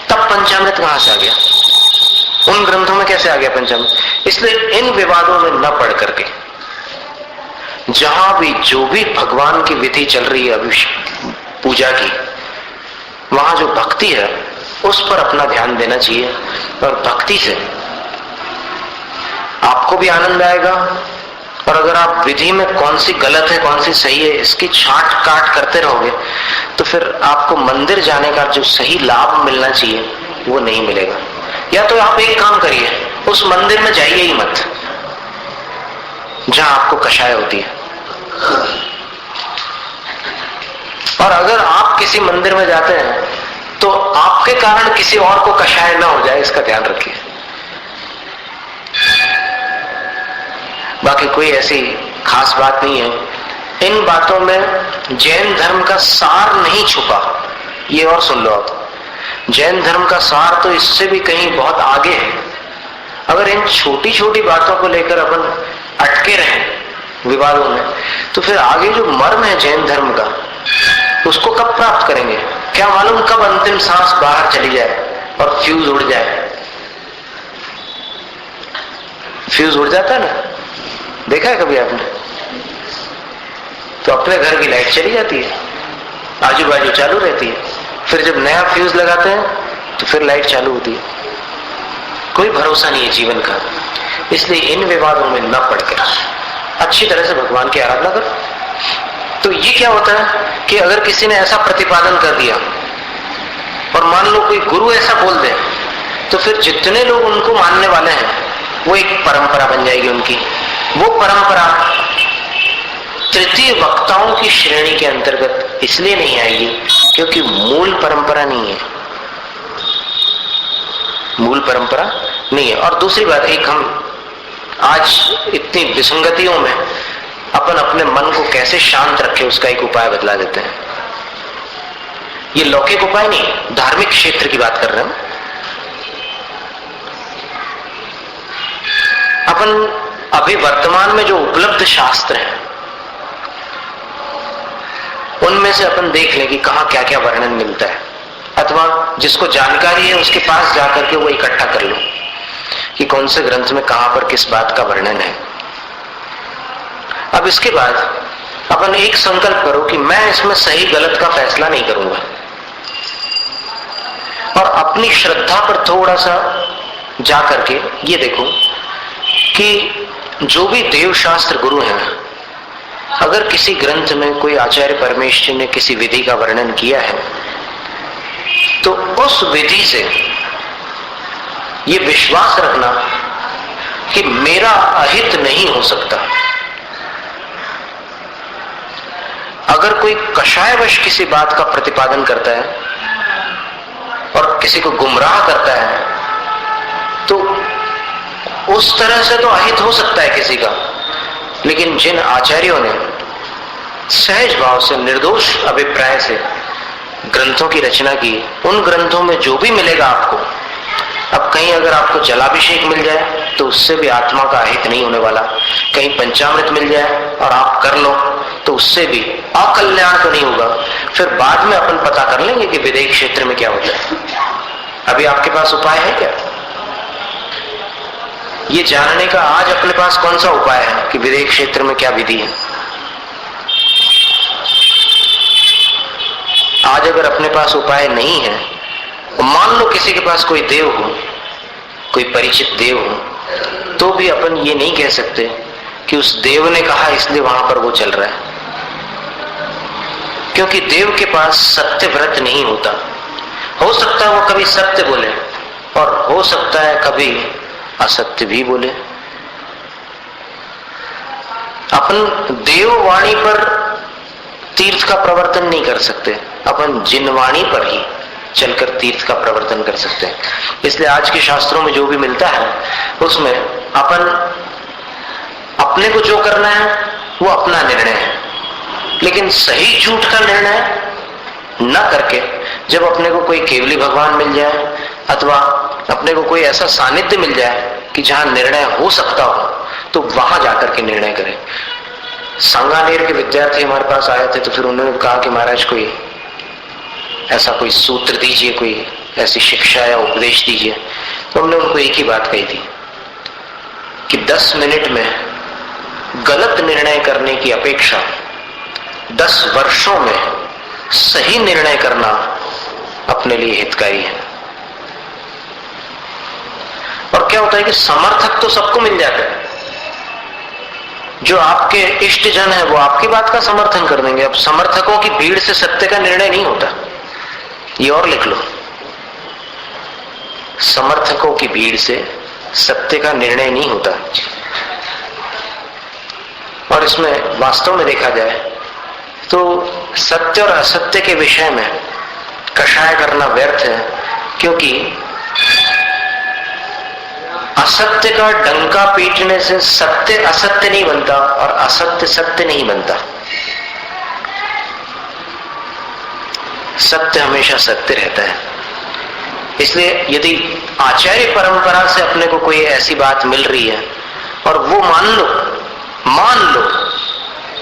तब पंचामृत कहां से आ गया? उन ग्रंथों में कैसे आ गया पंचामृत? इसलिए इन विवादों में न पढ़ करके, जहां भी जो भी भगवान की विधि चल रही है अभिषेक पूजा की, वहां जो भक्ति है उस पर अपना ध्यान देना चाहिए। और भक्ति से आपको भी आनंद आएगा, और अगर आप विधि में कौन सी गलत है कौन सी सही है इसकी छांट काट करते रहोगे तो फिर आपको मंदिर जाने का जो सही लाभ मिलना चाहिए वो नहीं मिलेगा। या तो आप एक काम करिए, उस मंदिर में जाइए ही मत जहां आपको कषाय होती है। और अगर आप किसी मंदिर में जाते हैं तो आपके कारण किसी और को कषाय ना हो जाए, इसका ध्यान रखिए। बाकी कोई ऐसी खास बात नहीं है। इन बातों में जैन धर्म का सार नहीं छुपा, ये और सुन लो आप। जैन धर्म का सार तो इससे भी कहीं बहुत आगे है। अगर इन छोटी छोटी बातों को लेकर अपन अटके रहें विवादों में, तो फिर आगे जो मर्म है जैन धर्म का उसको कब प्राप्त करेंगे? क्या मालूम कब अंतिम सांस बाहर चली जाए और फ्यूज उड़ जाए। फ्यूज उड़ जाता है ना, देखा है कभी आपने? तो अपने घर की लाइट चली जाती है, आजू बाजू चालू रहती है, फिर जब नया फ्यूज लगाते हैं तो फिर लाइट चालू होती है। कोई भरोसा नहीं है जीवन का। इसलिए इन विवादों में न पड़कर अच्छी तरह से भगवान की आराधना करो। तो ये क्या होता है कि अगर किसी ने ऐसा प्रतिपादन कर दिया और मान लो कोई गुरु ऐसा बोल दे, तो फिर जितने लोग उनको मानने वाले हैं वो एक परंपरा बन जाएगी उनकी। वो परंपरा तृतीय वक्ताओं की श्रेणी के अंतर्गत इसलिए नहीं आएगी क्योंकि मूल परंपरा नहीं है, मूल परंपरा नहीं है। और दूसरी बात, एक हम आज इतनी विसंगतियों में अपन अपने मन को कैसे शांत रखे उसका एक उपाय बतला देते हैं। ये लौकिक उपाय नहीं, धार्मिक क्षेत्र की बात कर रहे हैं। अपन अभी वर्तमान में जो उपलब्ध शास्त्र हैं उनमें से अपन देख लें कि कहां क्या क्या वर्णन मिलता है। अथवा जिसको जानकारी है उसके पास जाकर के वो इकट्ठा कर लो कि कौन से ग्रंथ में कहां पर किस बात का वर्णन है। अब इसके बाद अपन एक संकल्प करो कि मैं इसमें सही गलत का फैसला नहीं करूंगा, और अपनी श्रद्धा पर थोड़ा सा जा करके ये देखो कि जो भी देव शास्त्र गुरु हैं, अगर किसी ग्रंथ में कोई आचार्य परमेश्वर ने किसी विधि का वर्णन किया है तो उस विधि से ये विश्वास रखना कि मेरा अहित नहीं हो सकता। अगर कोई कषायवश किसी बात का प्रतिपादन करता है और किसी को गुमराह करता है तो उस तरह से तो अहित हो सकता है किसी का, लेकिन जिन आचार्यों ने सहज भाव से निर्दोष अभिप्राय से ग्रंथों की रचना की, उन ग्रंथों में जो भी मिलेगा आपको, अब कहीं अगर आपको जलाभिषेक मिल जाए तो उससे भी आत्मा का अहित नहीं होने वाला, कहीं पंचामृत मिल जाए और आप कर लो तो उससे भी अकल्याण तो नहीं होगा। फिर बाद में अपन पता कर लेंगे कि विदेह क्षेत्र में क्या होता है। अभी आपके पास उपाय है क्या ये जानने का? आज अपने पास कौन सा उपाय है कि विदेह क्षेत्र में क्या विधि है? आज अगर अपने पास उपाय नहीं है, मान लो किसी के पास कोई देव हो, कोई परिचित देव हो, तो भी अपन ये नहीं कह सकते कि उस देव ने कहा इसलिए वहां पर वो चल रहा है, क्योंकि देव के पास सत्य व्रत नहीं होता। हो सकता है वो कभी सत्य बोले और हो सकता है कभी असत्य भी बोले। अपन देववाणी पर तीर्थ का प्रवर्तन नहीं कर सकते, अपन जिनवाणी पर ही चलकर तीर्थ का प्रवर्तन कर सकते हैं। इसलिए आज के शास्त्रों में जो भी मिलता है उसमें अपन अपने को जो करना है वो अपना निर्णय है, लेकिन सही झूठ का निर्णय न करके जब अपने को कोई केवली भगवान मिल जाए अथवा अपने को कोई ऐसा सानिध्य मिल जाए कि जहां निर्णय हो सकता हो तो वहां जाकर के निर्णय करें। सांगानेर के विद्यार्थी हमारे पास आए थे तो फिर उन्होंने कहा कि महाराज कोई ऐसा कोई सूत्र दीजिए, कोई ऐसी शिक्षा या उपदेश दीजिए। तो हमने उनको एक ही बात कही थी कि 10 मिनट में गलत निर्णय करने की अपेक्षा 10 वर्षों में सही निर्णय करना अपने लिए हितकारी है। और क्या होता है कि समर्थक तो सबको मिल जाता है, जो आपके इष्ट जन है वो आपकी बात का समर्थन कर देंगे। अब समर्थकों की भीड़ से सत्य का निर्णय नहीं होता, ये और लिख लो, समर्थकों की भीड़ से सत्य का निर्णय नहीं होता। और इसमें वास्तव में देखा जाए तो सत्य और असत्य के विषय में कषाय करना व्यर्थ है, क्योंकि असत्य का डंका पीटने से सत्य असत्य नहीं बनता और असत्य सत्य नहीं बनता। सत्य हमेशा सत्य रहता है। इसलिए यदि आचार्य परंपरा से अपने को कोई ऐसी बात मिल रही है और वो मान लो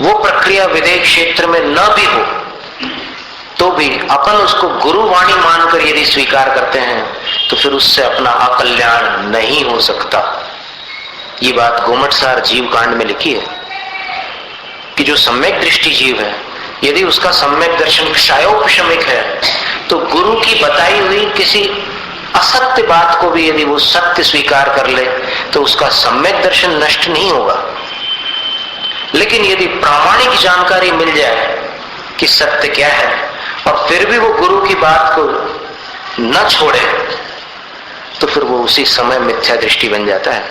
वो प्रक्रिया विदेह क्षेत्र में न भी हो तो भी अपन उसको गुरुवाणी मानकर यदि स्वीकार करते हैं तो फिर उससे अपना अकल्याण नहीं हो सकता। ये बात गोमटसार जीव कांड में लिखी है कि जो सम्यक दृष्टि जीव है, यदि उसका सम्यक दर्शन क्षयोपशमिक है तो गुरु की बताई हुई किसी असत्य बात को भी यदि वो सत्य स्वीकार कर ले तो उसका सम्यक दर्शन नष्ट नहीं होगा। लेकिन यदि प्रामाणिक जानकारी मिल जाए कि सत्य क्या है और फिर भी वो गुरु की बात को न छोड़े तो फिर वो उसी समय मिथ्या दृष्टि बन जाता है।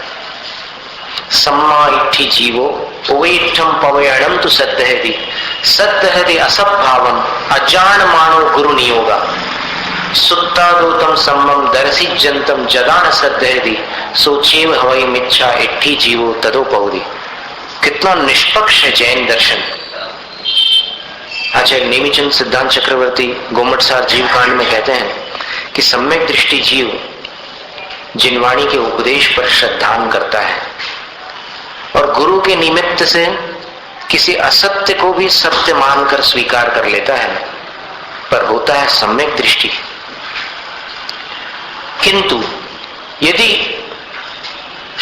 सम्मा इट्ठी जीवो ओवेठम पवयणम तो सद्य हदि असभावम अजान मानो गुरु नियोगा सुत्ता दोतम सम्मम दर्शी जंतम जदान सद्य सोचेव हवई मिच्छा इट्ठी जीवो तदोपौदी। कितना निष्पक्ष है जैन दर्शन। आचार्य नेमिचंद सिद्धांत चक्रवर्ती गोमटसार जीव कांड में कहते हैं कि सम्यक दृष्टि जीव जिनवाणी के उपदेश पर श्रद्धान करता है और गुरु के निमित्त से किसी असत्य को भी सत्य मानकर स्वीकार कर लेता है, पर होता है सम्यक दृष्टि किंतु यदि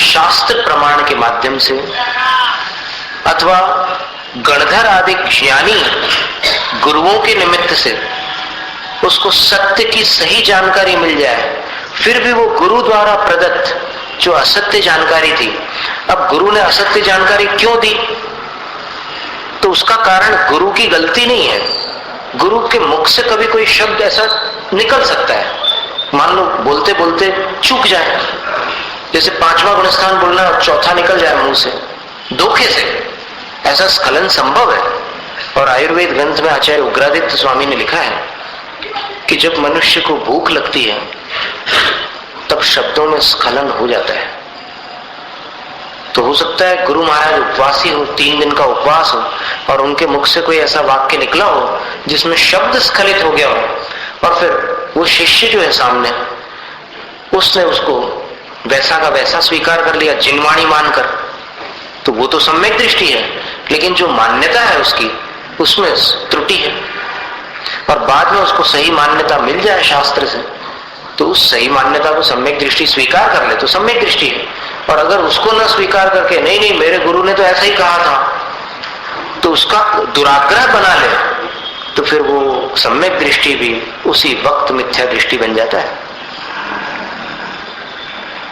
शास्त्र प्रमाण के माध्यम से अथवा गणधर आदि ज्ञानी गुरुओं के निमित्त से उसको सत्य की सही जानकारी मिल जाए, फिर भी वो गुरु द्वारा प्रदत्त जो असत्य जानकारी थी, अब गुरु ने असत्य जानकारी क्यों दी, तो उसका कारण गुरु की गलती नहीं है। गुरु के मुख से कभी कोई शब्द ऐसा निकल सकता है, मान लो बोलते बोलते चूक जाए, जैसे 5वां गुणस्थान बोलना और चौथा निकल जाए मुंह से धोखे से, ऐसा स्खलन संभव है। और आयुर्वेद ग्रंथ में आचार्य उग्रादित्य स्वामी ने लिखा है कि जब मनुष्य को भूख लगती है तब शब्दों में स्खलन हो जाता है। तो हो सकता है गुरु महाराज उपवासी हो, 3 दिन का उपवास हो, और उनके मुख से कोई ऐसा वाक्य निकला हो जिसमें शब्द स्खलित हो गया हो, और फिर वो शिष्य जो है सामने, उसने उसको वैसा का वैसा स्वीकार कर लिया जिनवाणी मानकर, तो वो तो सम्यक दृष्टि है, लेकिन जो मान्यता है उसकी उसमें त्रुटि है। और बाद में उसको सही मान्यता मिल जाए शास्त्र से, तो उस सही मान्यता को सम्यक दृष्टि स्वीकार कर ले तो सम्यक दृष्टि है। और अगर उसको न स्वीकार करके नहीं नहीं मेरे गुरु ने तो ऐसा ही कहा था, तो उसका दुराग्रह बना ले, तो फिर वो सम्यक दृष्टि भी उसी वक्त मिथ्या दृष्टि बन जाता है।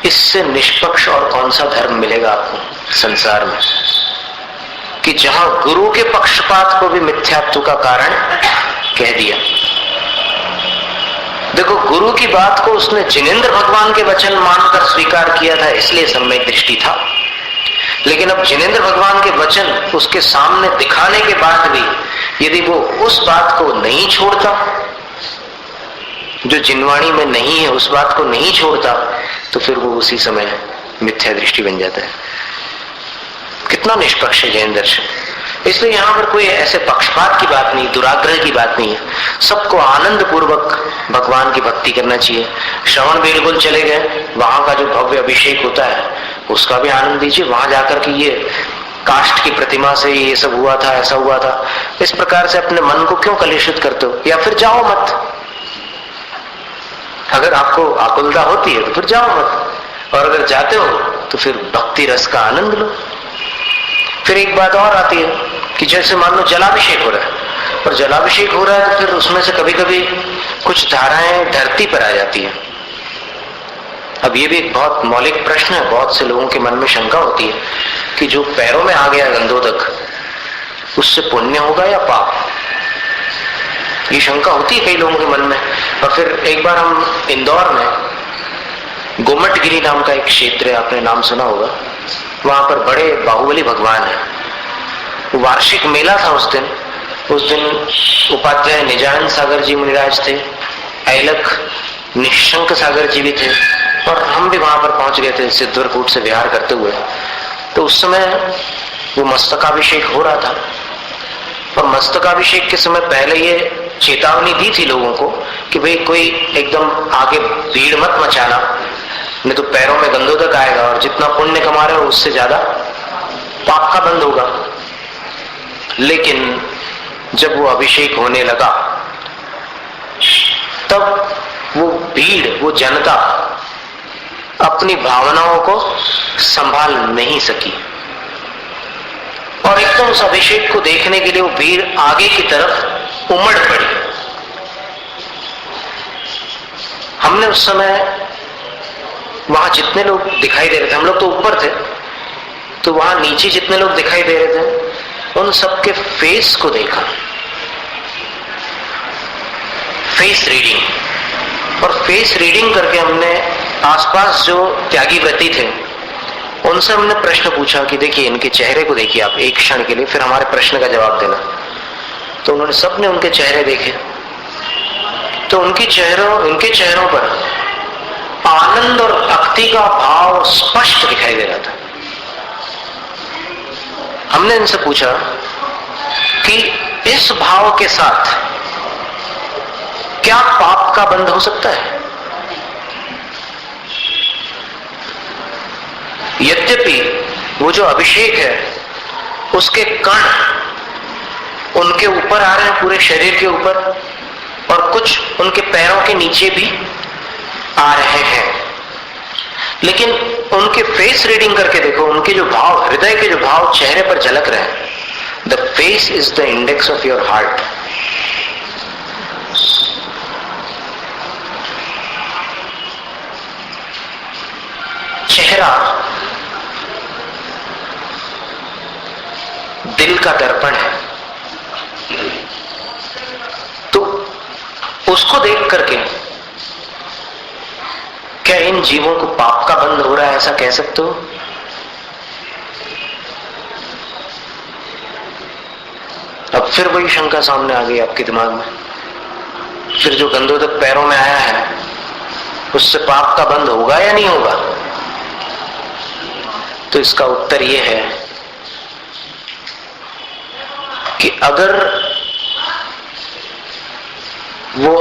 इससे निष्पक्ष और कौन सा धर्म मिलेगा आपको संसार में, कि जहां गुरु के पक्षपात को भी मिथ्यात्व का कारण कह दिया। देखो, गुरु की बात को उसने जिनेंद्र भगवान के वचन मानकर स्वीकार किया था, इसलिए सम्यक दृष्टि था। लेकिन अब जिनेंद्र भगवान के वचन उसके सामने दिखाने के बाद भी यदि वो उस बात को नहीं छोड़ता, जो जिनवाणी में नहीं है उस बात को नहीं छोड़ता, तो फिर वो उसी समय मिथ्या दृष्टि बन जाता है। कितना निष्पक्ष है जैन दर्शन। इसलिए यहाँ पर कोई ऐसे पक्षपात की बात नहीं, दुराग्रह की बात नहीं है। सबको आनंद पूर्वक भगवान की भक्ति करना चाहिए। श्रवण बेलगुल चले गए, वहां का जो भव्य अभिषेक होता है उसका भी आनंद दीजिए। वहां जाकर के ये काष्ठ की प्रतिमा से ये सब हुआ था, ऐसा हुआ था, इस प्रकार से अपने मन को क्यों कलुषित करते हो? या फिर जाओ मत। अगर आपको आकुलता होती है तो फिर जाओ मत, और अगर जाते हो तो फिर भक्ति रस का आनंद लो। फिर एक बात और आती है कि जैसे मान लो जलाभिषेक हो रहा है, और जलाभिषेक हो रहा है तो फिर उसमें से कभी कभी कुछ धाराएं धरती पर आ जाती है। अब ये भी एक बहुत मौलिक प्रश्न है, बहुत से लोगों के मन में शंका होती है कि जो पैरों में आ गया गंधोदक, उससे पुण्य होगा या पाप? ये शंका होती है कई लोगों के मन में। और फिर एक बार हम इंदौर में गोमटगिरी नाम का एक क्षेत्र है, आपने नाम सुना होगा, वहां पर बड़े बाहुबली भगवान है। वार्षिक मेला था उस दिन उपाध्याय निजानंद सागर जी मुनिराज थे, ऐलख निशंक सागर जी भी थे, और हम भी वहां पर पहुंच गए थे सिद्धरकूट से विहार करते हुए। तो उस समय वो मस्तकाभिषेक हो रहा था, और मस्तकाभिषेक के समय पहले ये चेतावनी दी थी लोगों को कि भाई कोई एकदम आगे भीड़ मत मचाना, नहीं तो पैरों में गंधोदक आएगा, और जितना पुण्य कमा रहे हो उससे ज्यादा पाप का बंद होगा। लेकिन जब वो अभिषेक होने लगा तब वो भीड़, वो जनता अपनी भावनाओं को संभाल नहीं सकी, और एकदम उस अभिषेक को देखने के लिए वो भीड़ आगे की तरफ उमड़ पड़ी। हमने उस समय वहां जितने लोग दिखाई दे रहे थे, हम लोग तो ऊपर थे, तो वहां नीचे जितने लोग दिखाई दे रहे थे उन सबके फेस को देखा, फेस रीडिंग। और फेस रीडिंग करके हमने आसपास जो त्यागी व्रती थे उनसे हमने प्रश्न पूछा कि देखिए इनके चेहरे को देखिए आप एक क्षण के लिए, फिर हमारे प्रश्न का जवाब देना। तो उन्होंने सबने उनके चेहरे देखे, तो उनके चेहरों पर आनंद और भक्ति का भाव स्पष्ट दिखाई दे रहा था। हमने इनसे पूछा कि इस भाव के साथ क्या पाप का बंध हो सकता है? यद्यपि वो जो अभिषेक है उसके कण उनके ऊपर आ रहे हैं, पूरे शरीर के ऊपर, और कुछ उनके पैरों के नीचे भी, आ रहे हैं, लेकिन उनके फेस रीडिंग करके देखो, उनके जो भाव, हृदय के जो भाव चेहरे पर झलक रहे हैं. The face is the index of your heart. चेहरा दिल का दर्पण है. तो उसको देख करके क्या इन जीवों को पाप का बंध हो रहा है, ऐसा कह सकते हो? अब फिर वही शंका सामने आ गई आपके दिमाग में. फिर जो गंधोदक पैरों में आया है उससे पाप का बंध होगा या नहीं होगा? तो इसका उत्तर यह है कि अगर वो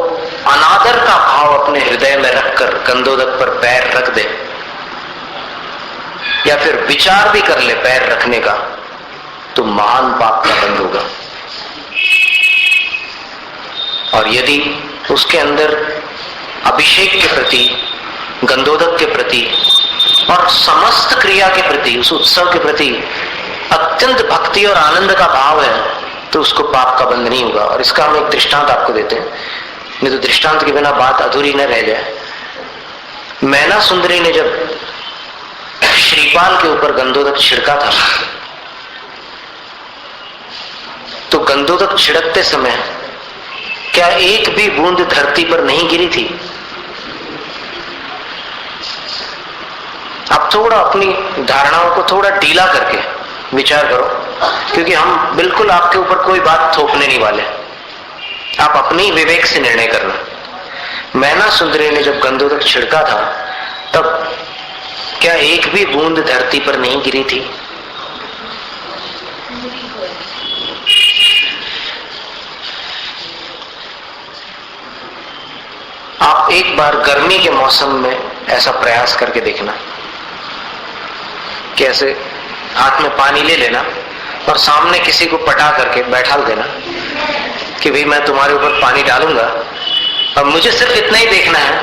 अनादर का भाव अपने हृदय में रखकर गंधोदक पर पैर रख दे, या फिर विचार भी कर ले पैर रखने का, तो महान पाप का बंध होगा. और यदि उसके अंदर अभिषेक के प्रति, गंधोदक के प्रति और समस्त क्रिया के प्रति, उस उत्सव के प्रति अत्यंत भक्ति और आनंद का भाव है, तो उसको पाप का बंध नहीं होगा. और इसका हम एक दृष्टांत आपको देते हैं, नहीं तो दृष्टांत के बिना बात अधूरी न रह जाए. मैना सुंदरी ने जब श्रीपाल के ऊपर गंधोदक छिड़का था, तो गंधोदक छिड़कते समय क्या एक भी बूंद धरती पर नहीं गिरी थी? आप थोड़ा अपनी धारणाओं को थोड़ा ढीला करके विचार करो, क्योंकि हम बिल्कुल आपके ऊपर कोई बात थोपने नहीं वाले. आप अपनी विवेक से निर्णय करना. मैना सुंदरी ने जब गंधोदक छिड़का था, तब क्या एक भी बूंद धरती पर नहीं गिरी थी? आप एक बार गर्मी के मौसम में ऐसा प्रयास करके देखना कि ऐसे हाथ में पानी ले लेना और सामने किसी को पटा करके बैठा देना कि भाई मैं तुम्हारे ऊपर पानी डालूंगा, अब मुझे सिर्फ इतना ही देखना है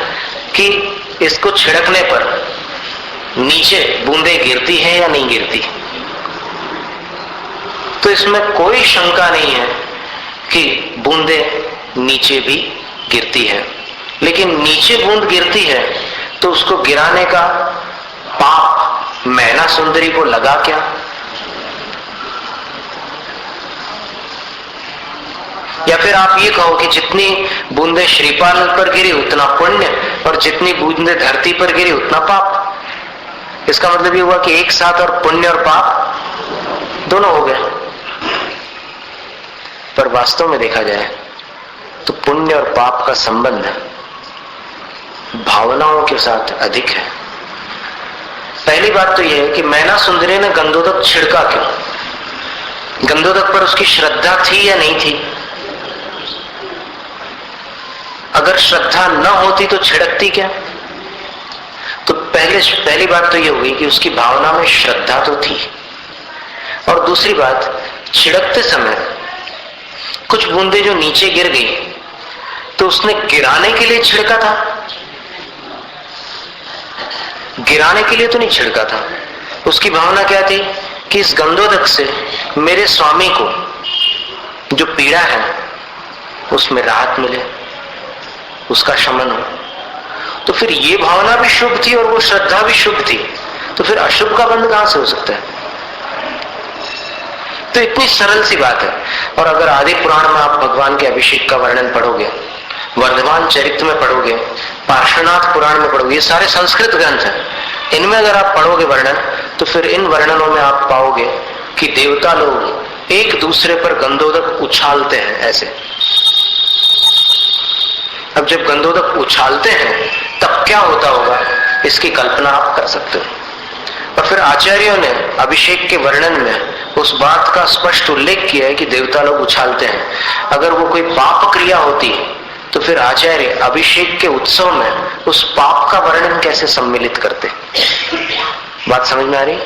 कि इसको छिड़कने पर नीचे बूंदें गिरती हैं या नहीं गिरती. तो इसमें कोई शंका नहीं है कि बूंदें नीचे भी गिरती है, लेकिन नीचे बूंद गिरती है तो उसको गिराने का पाप मैना सुंदरी को लगा क्या? या फिर आप ये कहो कि जितनी बूंदे श्रीपाल पर गिरी उतना पुण्य, और जितनी बूंदे धरती पर गिरी उतना पाप. इसका मतलब ये हुआ कि एक साथ और पुण्य और पाप दोनों हो गए. पर वास्तव में देखा जाए तो पुण्य और पाप का संबंध भावनाओं के साथ अधिक है. पहली बात तो यह है कि मैना सुंदरी ने गंधोदक छिड़का क्यों? गंधोदक पर उसकी श्रद्धा थी या नहीं थी? अगर श्रद्धा न होती तो छिड़कती क्या? तो पहली बात तो यह हुई कि उसकी भावना में श्रद्धा तो थी. और दूसरी बात, छिड़कते समय कुछ बूंदे जो नीचे गिर गई, तो उसने गिराने के लिए छिड़का था? गिराने के लिए तो नहीं छिड़का था. उसकी भावना क्या थी कि इस गंधोदक से मेरे स्वामी को जो पीड़ा है उसमें राहत मिले, उसका शमन हो. तो फिर ये भावना भी शुभ थी और वो श्रद्धा भी शुभ थी, तो फिर अशुभ का बंध कहां से हो सकता है? तो इतनी सरल सी बात है. और अगर आदि पुराण में आप भगवान के अभिषेक का वर्णन पढ़ोगे, वर्धमान चरित्र में पढ़ोगे, पार्श्वनाथ पुराण में पढ़ोगे, ये सारे संस्कृत ग्रंथ हैं, इनमें अगर आप पढ़ोगे वर्णन, तो फिर इन वर्णनों में आप पाओगे कि देवता लोग एक दूसरे पर गंधोदक उछालते हैं ऐसे. अब जब गंधोदक उछालते हैं तब क्या होता होगा, इसकी कल्पना आप कर सकते हो. और फिर आचार्यों ने अभिषेक के वर्णन में उस बात का स्पष्ट उल्लेख किया है कि देवता लोग उछालते हैं. अगर वो कोई पाप क्रिया होती तो फिर आचार्य अभिषेक के उत्सव में उस पाप का वर्णन कैसे सम्मिलित करते? बात समझ में आ रही?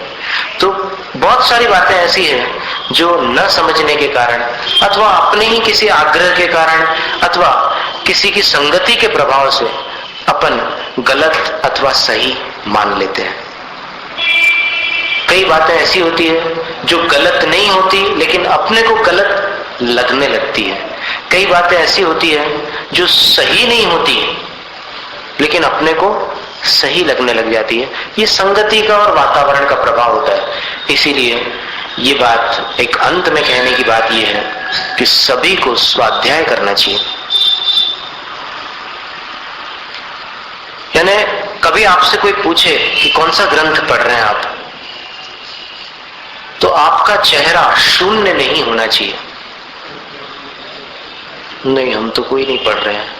तो बहुत सारी बातें ऐसी हैं जो न समझने के कारण, अथवा अपने ही किसी आग्रह के कारण, अथवा किसी की संगति के प्रभाव से अपन गलत अथवा सही मान लेते हैं। कई बातें ऐसी होती है जो गलत नहीं होती लेकिन अपने को गलत लगने लगती है। कई बातें ऐसी होती है जो सही नहीं होती लेकिन अपने को सही लगने लग जाती है। ये संगति का और वातावरण का प्रभाव होता है। इसीलिए ये बात एक अंत में कहने की बात ये है कि सभी को स्वाध्याय करना चाहिए। यानी कभी आपसे कोई पूछे कि कौन सा ग्रंथ पढ़ रहे हैं आप, तो आपका चेहरा शून्य नहीं होना चाहिए। नहीं, हम तो कोई नहीं पढ़ रहे हैं,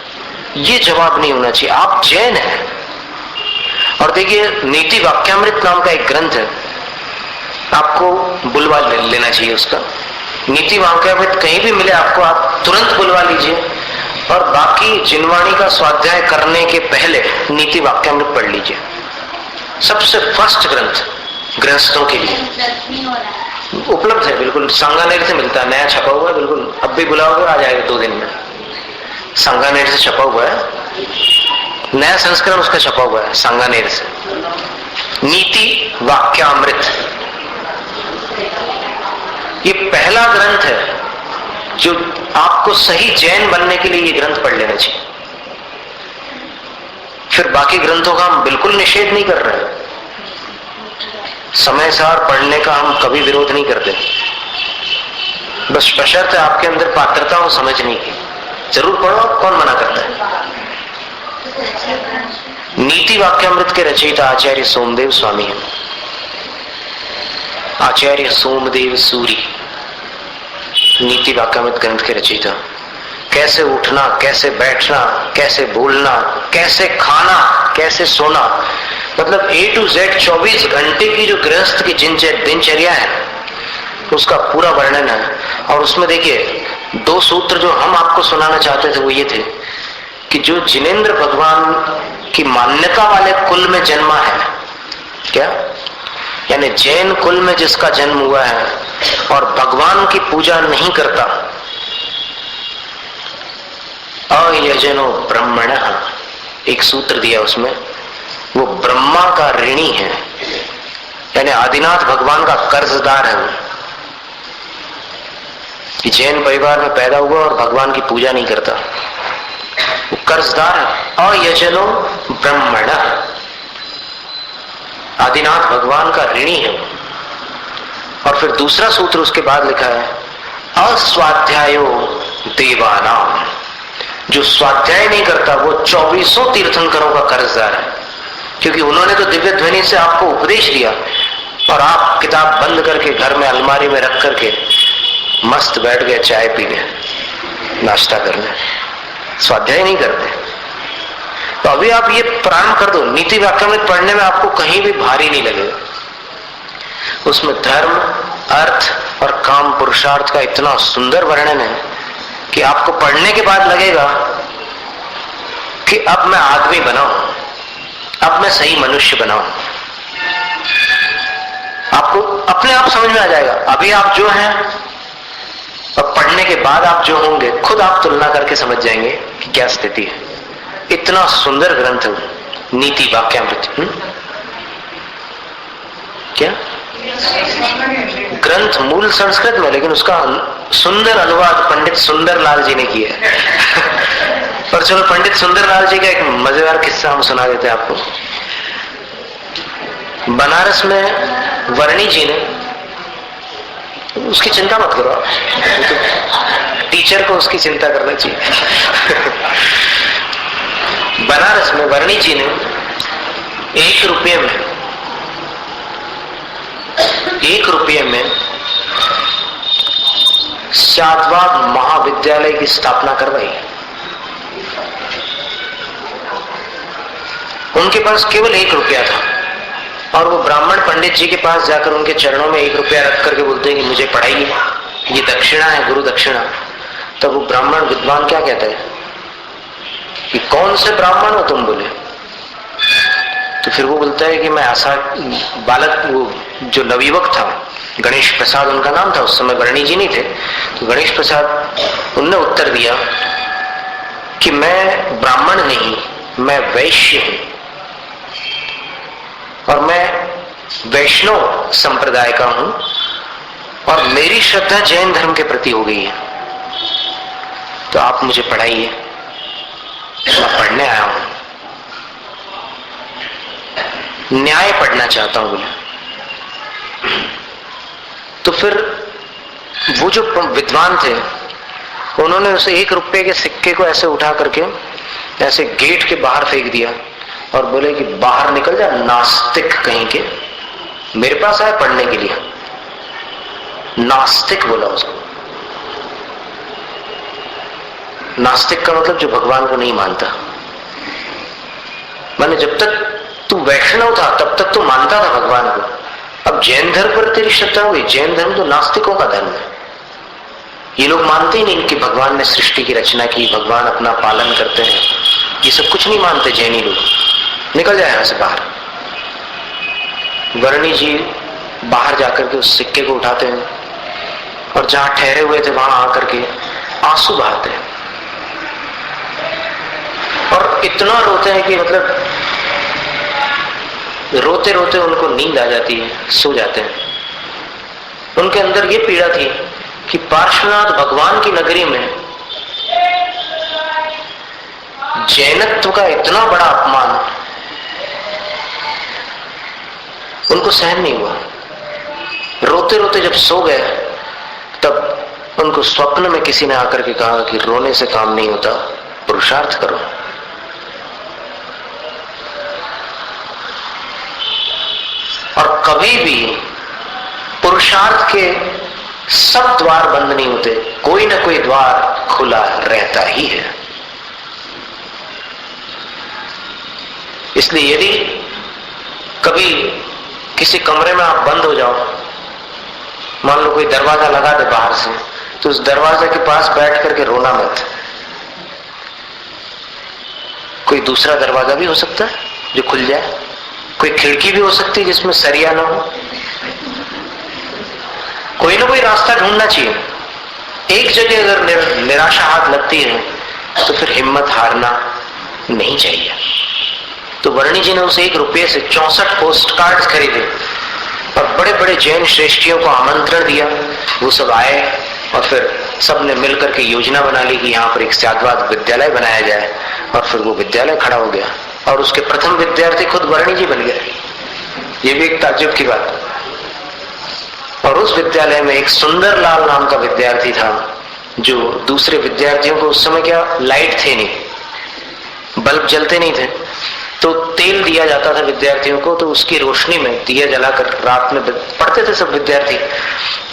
ये जवाब नहीं होना चाहिए। आप जैन हैं। और देखिए, नीति वाक्यामृत नाम का एक ग्रंथ है, आपको बुलवा लेना चाहिए उसका। नीति वाक्यामृत कहीं भी मिले आपको, आप तुरंत बुलवा लीजिए और बाकी जिनवाणी का स्वाध्याय करने के पहले नीति वाक्यामृत पढ़ लीजिए। सबसे फर्स्ट ग्रंथ गृहस्थों के लिए उपलब्ध है, बिल्कुल सांगानेर से मिलता है, नया छपा हुआ है, बिल्कुल अब भी बुलाओगे आ जाएगा 2 दिन में। सांगानेर से छपा हुआ है, नया संस्करण उसका छपा हुआ है सांगानेर से, नीति वाक्यामृत। ये पहला ग्रंथ है जो आपको सही जैन बनने के लिए ये ग्रंथ पढ़ लेना चाहिए। फिर बाकी ग्रंथों का हम बिल्कुल निषेध नहीं कर रहे, समय सार पढ़ने का हम कभी विरोध नहीं करते, बस बशर्ते आपके अंदर पात्रता हो समझने की। जरूर पढ़ो, कौन मना करता है। नीति वाक्यामृत के रचयिता आचार्य सोमदेव स्वामी हैं, आचार्य सोमदेव सूरी, नीति वाक्यामृत ग्रंथ के रचयिता। कैसे उठना, कैसे बैठना, कैसे बोलना, कैसे खाना, कैसे सोना, मतलब A to Z 24 घंटे की जो गृहस्थ की दिनचर्या है उसका पूरा वर्णन है। और उसमें देखिए 2 सूत्र जो हम आपको सुनाना चाहते थे वो ये थे कि जो जिनेंद्र भगवान की मान्यता वाले कुल में जन्मा है, क्या यानी जैन कुल में जिसका जन्म हुआ है और भगवान की पूजा नहीं करता, अयजनो ब्रह्मणः, एक सूत्र दिया उसमें, वो ब्रह्मा का ऋणी है, यानी आदिनाथ भगवान का कर्जदार है वो, कि जैन परिवार में पैदा हुआ और भगवान की पूजा नहीं करता, वो कर्जदार है। अयजनो ब्रह्मणः, आदिनाथ भगवान का ऋणी है। और फिर दूसरा सूत्र उसके बाद लिखा है, अस्वाध्यायो देवानाम, जो स्वाध्याय नहीं करता वो 24 तीर्थंकरों का कर्जदार है, क्योंकि उन्होंने तो दिव्य ध्वनि से आपको उपदेश दिया और आप किताब बंद करके घर में अलमारी में रख करके मस्त बैठ गए चाय पीने, नाश्ता करने, स्वाध्याय नहीं करते। तो अभी आप ये प्रारंभ कर दो, नीति वाक्यामृत पढ़ने में आपको कहीं भी भारी नहीं लगेगा। उसमें धर्म, अर्थ और काम पुरुषार्थ का इतना सुंदर वर्णन है कि आपको पढ़ने के बाद लगेगा कि अब मैं आदमी बनाऊं, अब मैं सही मनुष्य बनाऊं। आपको अपने आप समझ में आ जाएगा। अभी आप जो हैं और पढ़ने के बाद आप जो होंगे, खुद आप तुलना करके समझ जाएंगे कि क्या स्थिति है। इतना सुंदर ग्रंथ है नीति वाक्यामृत। क्या ग्रंथ मूल संस्कृत में, लेकिन उसका सुंदर अनुवाद पंडित सुंदरलाल जी ने किया है। पर चलो, पंडित सुंदरलाल जी का एक मजेदार किस्सा हम सुना देते हैं आपको। बनारस में वर्णी जी ने, उसकी चिंता मत करो आप, टीचर को उसकी चिंता करना चाहिए। बनारस में वर्णी जी ने 1 रुपये में 7वां महाविद्यालय की स्थापना करवाई। उनके पास केवल 1 रुपया था और वो ब्राह्मण पंडित जी के पास जाकर उनके चरणों में 1 रुपया रख करके बोलते हैं कि मुझे पढ़ाइए, ये दक्षिणा है, गुरु दक्षिणा। तब वो ब्राह्मण विद्वान क्या कहता है कि कौन से ब्राह्मण हो तुम? बोले तो फिर वो बोलता है कि मैं बालक, वो जो नवयुवक था, गणेश प्रसाद उनका नाम था, उस समय वर्णी जी नहीं थे, तो गणेश प्रसाद, उनने उत्तर दिया कि मैं ब्राह्मण नहीं, मैं वैश्य हूं। और मैं वैष्णव संप्रदाय का हूं और मेरी श्रद्धा जैन धर्म के प्रति हो गई है, तो आप मुझे पढ़ाइए, मैं पढ़ने आया हूं, न्याय पढ़ना चाहता हूं बोले। तो फिर वो जो विद्वान थे उन्होंने उसे 1 रुपए के सिक्के को ऐसे उठा करके ऐसे गेट के बाहर फेंक दिया और बोले कि बाहर निकल जा नास्तिक कहीं के, मेरे पास आए पढ़ने के लिए। नास्तिक बोला उसको। नास्तिक का मतलब जो भगवान को नहीं मानता। माने जब तक तू वैष्णव था तब तक तो मानता था भगवान को, अब जैन धर्म पर तेरी श्रद्धा हुई। जैन धर्म तो नास्तिकों का धर्म है। ये लोग मानते ही नहीं कि भगवान ने सृष्टि की रचना की, भगवान अपना पालन करते हैं, ये सब कुछ नहीं मानते जैनी लोग। निकल जाए यहां से बाहर। वर्णी जी बाहर जाकर के उस सिक्के को उठाते हैं और जहां ठहरे हुए थे वहां आकर के आंसू बहाते हैं और इतना रोते हैं कि मतलब रोते रोते उनको नींद आ जाती है, सो जाते हैं। उनके अंदर ये पीड़ा थी कि पार्श्वनाथ भगवान की नगरी में जैनत्व का इतना बड़ा अपमान उनको सहन नहीं हुआ। रोते रोते जब सो गए तब उनको स्वप्न में किसी ने आकर के कहा कि रोने से काम नहीं होता, पुरुषार्थ करो। और कभी भी पुरुषार्थ के सब द्वार बंद नहीं होते, कोई ना कोई द्वार खुला रहता ही है। इसलिए यदि कभी किसी कमरे में आप बंद हो जाओ, मान लो कोई दरवाजा लगा दे बाहर से, तो उस दरवाजे के पास बैठ करके रोना मत। कोई दूसरा दरवाजा भी हो सकता है जो खुल जाए, कोई खिड़की भी हो सकती है जिसमें सरिया ना हो। कोई ना कोई रास्ता ढूंढना चाहिए। एक जगह अगर निराशा हाथ लगती है तो फिर हिम्मत हारना नहीं चाहिए। तो वर्णी जी ने उसे 1 रुपये से 64 पोस्ट कार्ड खरीदे और बड़े बड़े जैन श्रेष्ठियों को आमंत्रण दिया। वो सब आए और फिर सबने मिलकर के योजना बना ली कि यहाँ पर एक साधवाद विद्यालय बनाया जाए। और फिर वो विद्यालय खड़ा हो गया और उसके प्रथम विद्यार्थी खुद वर्णी जी बन गए। ये भी एक ताज्जुब की बात। और उस विद्यालय में एक सुंदर लाल नाम का विद्यार्थी था, जो दूसरे विद्यार्थियों को, उस समय क्या लाइट थे नहीं, बल्ब जलते नहीं थे, तो तेल दिया जाता था विद्यार्थियों को, तो उसकी रोशनी में दिया जलाकर रात में पढ़ते थे सब विद्यार्थी।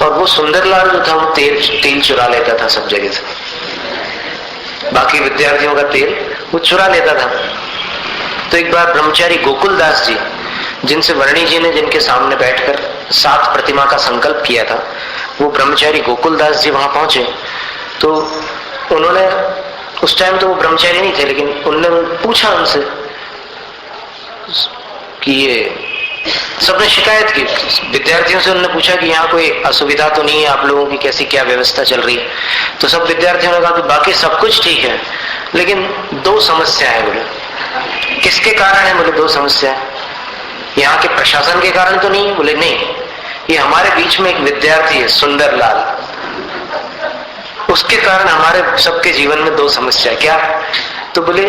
और वो सुंदरलाल जो था वो तेल चुरा लेता था सब जगह से, बाकी विद्यार्थियों का तेल वो चुरा लेता था। तो एक बार ब्रह्मचारी गोकुल दास जी, जिनसे वर्णी जी ने जिनके सामने बैठकर 7 प्रतिमा का संकल्प किया था, वो ब्रह्मचारी गोकुल दास जी वहां पहुंचे। तो उन्होंने, उस टाइम तो वो ब्रह्मचारी नहीं थे, लेकिन उन्होंने पूछा उनसे कि ये, सबने शिकायत की विद्यार्थियों से, उन्होंने पूछा कि यहाँ कोई असुविधा तो नहीं है, आप लोगों की कैसी क्या व्यवस्था चल रही है। तो सब विद्यार्थियों ने कहा कि बाकी सब कुछ ठीक है, लेकिन 2 समस्या है। बोले किसके कारण है? बोले 2 समस्या है। यहाँ के प्रशासन के कारण तो नहीं है? बोले नहीं, ये हमारे बीच में एक विद्यार्थी है सुंदरलाल, उसके कारण हमारे सबके जीवन में 2 समस्या। क्या? तो बोले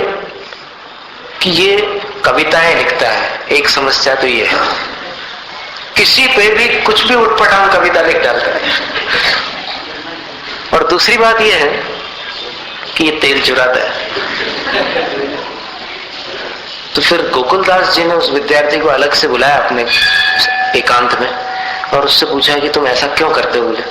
कि ये कविताएं लिखता है, एक समस्या तो ये है, किसी पे भी कुछ भी उठपटांग कविता लिख डालता है, और दूसरी बात ये है कि ये तेल चुराता है। तो फिर गोकुलदास जी ने उस विद्यार्थी को अलग से बुलाया अपने एकांत में और उससे पूछा कि तुम ऐसा क्यों करते हो? बोले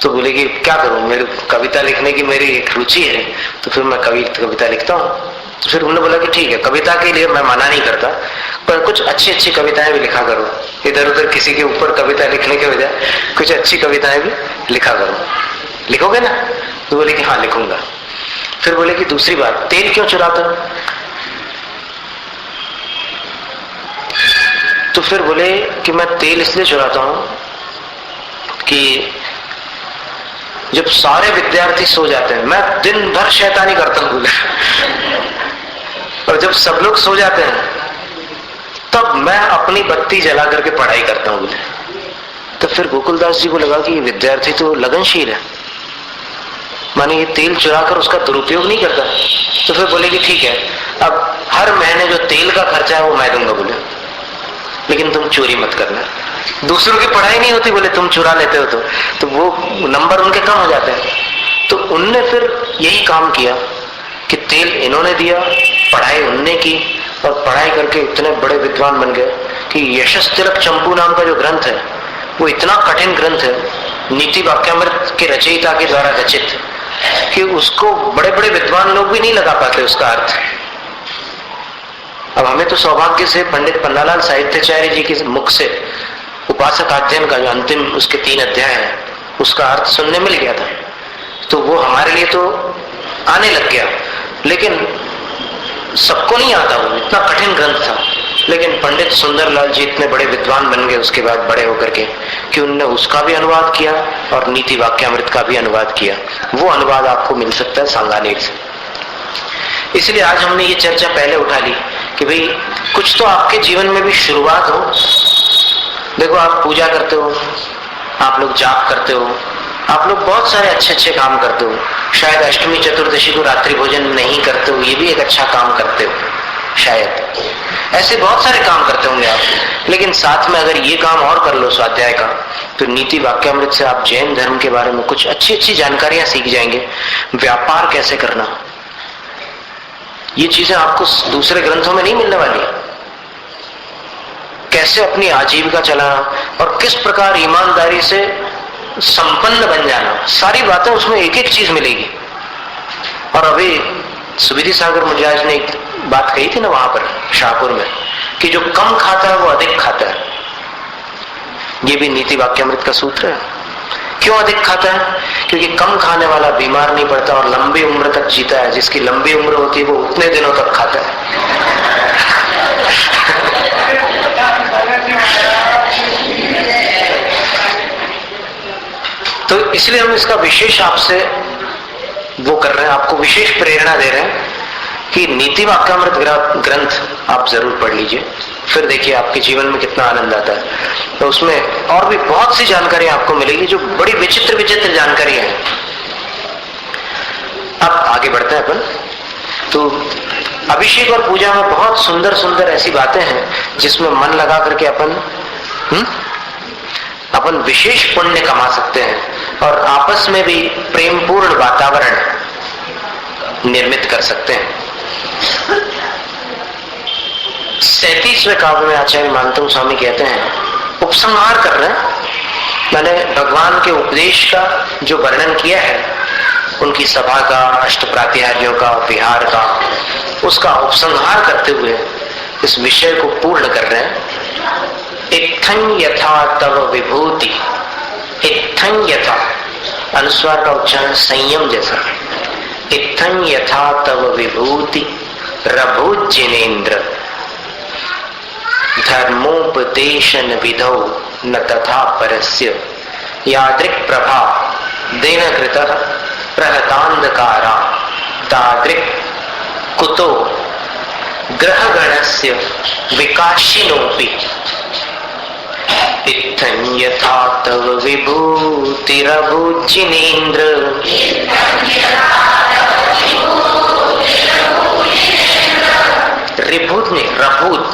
तो बोले कि क्या करूं, मेरी कविता लिखने की मेरी एक रुचि है, तो फिर मैं कविता लिखता हूँ। तो फिर उन्होंने बोला कि ठीक है, कविता के लिए मैं मना नहीं करता, पर कुछ अच्छी अच्छी कविताएं भी लिखा करो, इधर उधर किसी के ऊपर कविता लिखने के बजाय कुछ अच्छी कविताएं भी लिखा करो, लिखोगे ना? तो बोले कि हाँ लिखूंगा। फिर बोले कि दूसरी बात, तेल क्यों चुराते हो? तो फिर बोले कि मैं तेल इसलिए चुराता हूं कि जब सारे विद्यार्थी सो जाते हैं, मैं दिन भर शैतानी करता हूं, और जब सब लोग सो जाते हैं तब मैं अपनी बत्ती जला करके पढ़ाई करता हूं बोले। तो फिर गोकुलदास जी को लगा कि ये विद्यार्थी तो लगनशील है, माने ये तेल चुरा कर उसका दुरुपयोग नहीं करता। तो फिर बोले कि ठीक है, अब हर महीने जो तेल का खर्चा है वो मैं दूंगा बोले, लेकिन तुम चोरी मत करना। दूसरों की पढ़ाई नहीं होती बोले, तुम चुरा लेते हो तो वो नंबर उनके कम हो जाते हैं। तो उनने फिर यही काम किया कि तेल इन्होंने दिया, पढ़ाई उनने की, और पढ़ाई करके इतने बड़े विद्वान बन गए कि यशस तिलक चंपू नाम का जो ग्रंथ है वो इतना कठिन ग्रंथ है, नीति वाक्यामृत के रचयिता के द्वारा रचित, कि उसको बड़े बड़े विद्वान लोग भी नहीं लगा पाते उसका अर्थ। अब हमें तो सौभाग्य से पंडित पन्नालाल साहित्याचार्य जी के मुख से उपासक अध्ययन का जो अंतिम उसके 3 अध्याय है उसका अर्थ सुनने मिल गया था, तो वो हमारे लिए तो आने लग गया। लेकिन सबको नहीं आता, वो इतना कठिन ग्रंथ था। लेकिन पंडित सुंदरलाल जी इतने बड़े विद्वान बन गए उसके बाद बड़े होकर के कि उनने उसका भी अनुवाद किया और नीति वाक्यामृत का भी अनुवाद किया। वो अनुवाद आपको मिल सकता है सांगानेर से। इसलिए आज हमने ये चर्चा पहले उठा ली कि भाई कुछ तो आपके जीवन में भी शुरुआत हो। देखो, आप पूजा करते हो, आप लोग जाप करते हो, आप लोग बहुत सारे अच्छे अच्छे काम करते हो, शायद अष्टमी चतुर्दशी को रात्रि भोजन नहीं करते हो, ये भी एक अच्छा काम करते हो, शायद ऐसे बहुत सारे काम करते होंगे आप। लेकिन साथ में अगर ये काम और कर लो स्वाध्याय का, तो नीति वाक्यामृत से आप जैन धर्म के बारे में कुछ अच्छी अच्छी जानकारियां सीख जाएंगे। व्यापार कैसे करना, ये चीजें आपको दूसरे ग्रंथों में नहीं मिलने वाली। कैसे अपनी आजीविका चलाना और किस प्रकार ईमानदारी से संपन्न बन जाना, सारी बातें उसमें एक एक चीज मिलेगी। और अभी सुविधि सागर मुजाज ने एक बात कही थी ना वहां पर शाहपुर में, कि जो कम खाता है वो अधिक खाता है। ये भी नीति वाक्यामृत का सूत्र है। क्यों अधिक खाता है? क्योंकि कम खाने वाला बीमार नहीं पड़ता और लंबी उम्र तक जीता है। जिसकी लंबी उम्र होती है वो उतने दिनों तक खाता है। तो इसलिए हम इसका विशेष आपसे वो कर रहे हैं, आपको विशेष प्रेरणा दे रहे हैं कि नीति वाक्यामृत ग्रंथ आप जरूर पढ़ लीजिए, फिर देखिए आपके जीवन में कितना आनंद आता है। तो उसमें और भी बहुत सी जानकारी आपको मिलेगी जो बड़ी विचित्र विचित्र जानकारी है। अब आगे बढ़ते हैं अपन। तो अभिषेक और पूजा में बहुत सुंदर सुंदर ऐसी बातें हैं जिसमें मन लगा करके अपन विशेष पुण्य कमा सकते हैं और आपस में भी प्रेमपूर्ण वातावरण निर्मित कर सकते हैं। 37वें काव्य में आचार्य मानतंग स्वामी कहते हैं, उपसंहार कर रहे हैं, मैंने भगवान के उपदेश का जो वर्णन किया है, उनकी सभा का, अष्ट प्रातिहार्यों का, विहार का, उसका उपसंहार करते हुए इस विषय को पूर्ण कर रहे हैं। इत्थं यथा तव विभूति, इत्थं यथा, अनुस्वार का उच्चारण संयम जैसा, इत्थं यथा तव विभूति रभुजिनेन्द्र धर्मोपदेशन विधौ न तथा परस्य यादृक् प्रभा देन कृतः प्रहतांधकारा तादृक् कुतो ग्रहगणस्य विकाशिनोऽपि इत्थं यथा तव विभूति रभुजिनेन्द्र। रिभूत ने रभूत,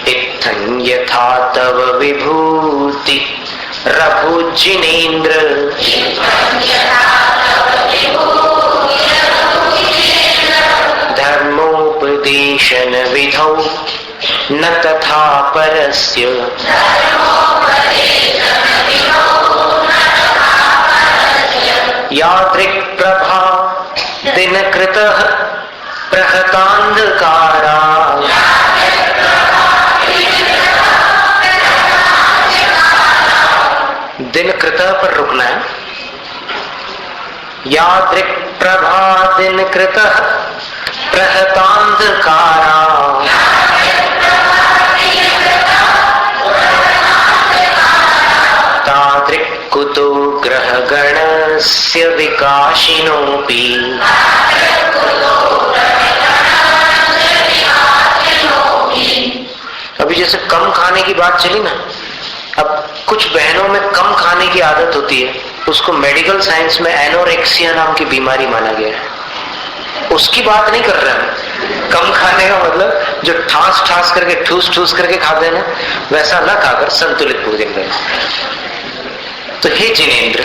इत्थं यथा तव विभूति रभुजिनेन्द्र धर्मोपदेशन विधौ न तथा परस्य यादृक् प्रभा दिनकृतः प्रहतांधकारा। दिनकृतः पर रुकना है। यादृक् प्रभा दिनकृतः प्रहतांधकारा तादृक् कुतो ग्रहगणस्य विकाशिनोऽपि। अभी जैसे कम खाने की बात चली ना, अब कुछ बहनों में कम खाने की आदत होती है, उसको मेडिकल साइंस में एनोरेक्सिया नाम की बीमारी माना गया है। उसकी बात नहीं कर रहा है। कम खाने का मतलब जो ठास ठास करके ठूस ठूस करके खाते हैं ना, वैसा ना खाकर संतुलित भोजन करें। तो हे जिनेंद्र,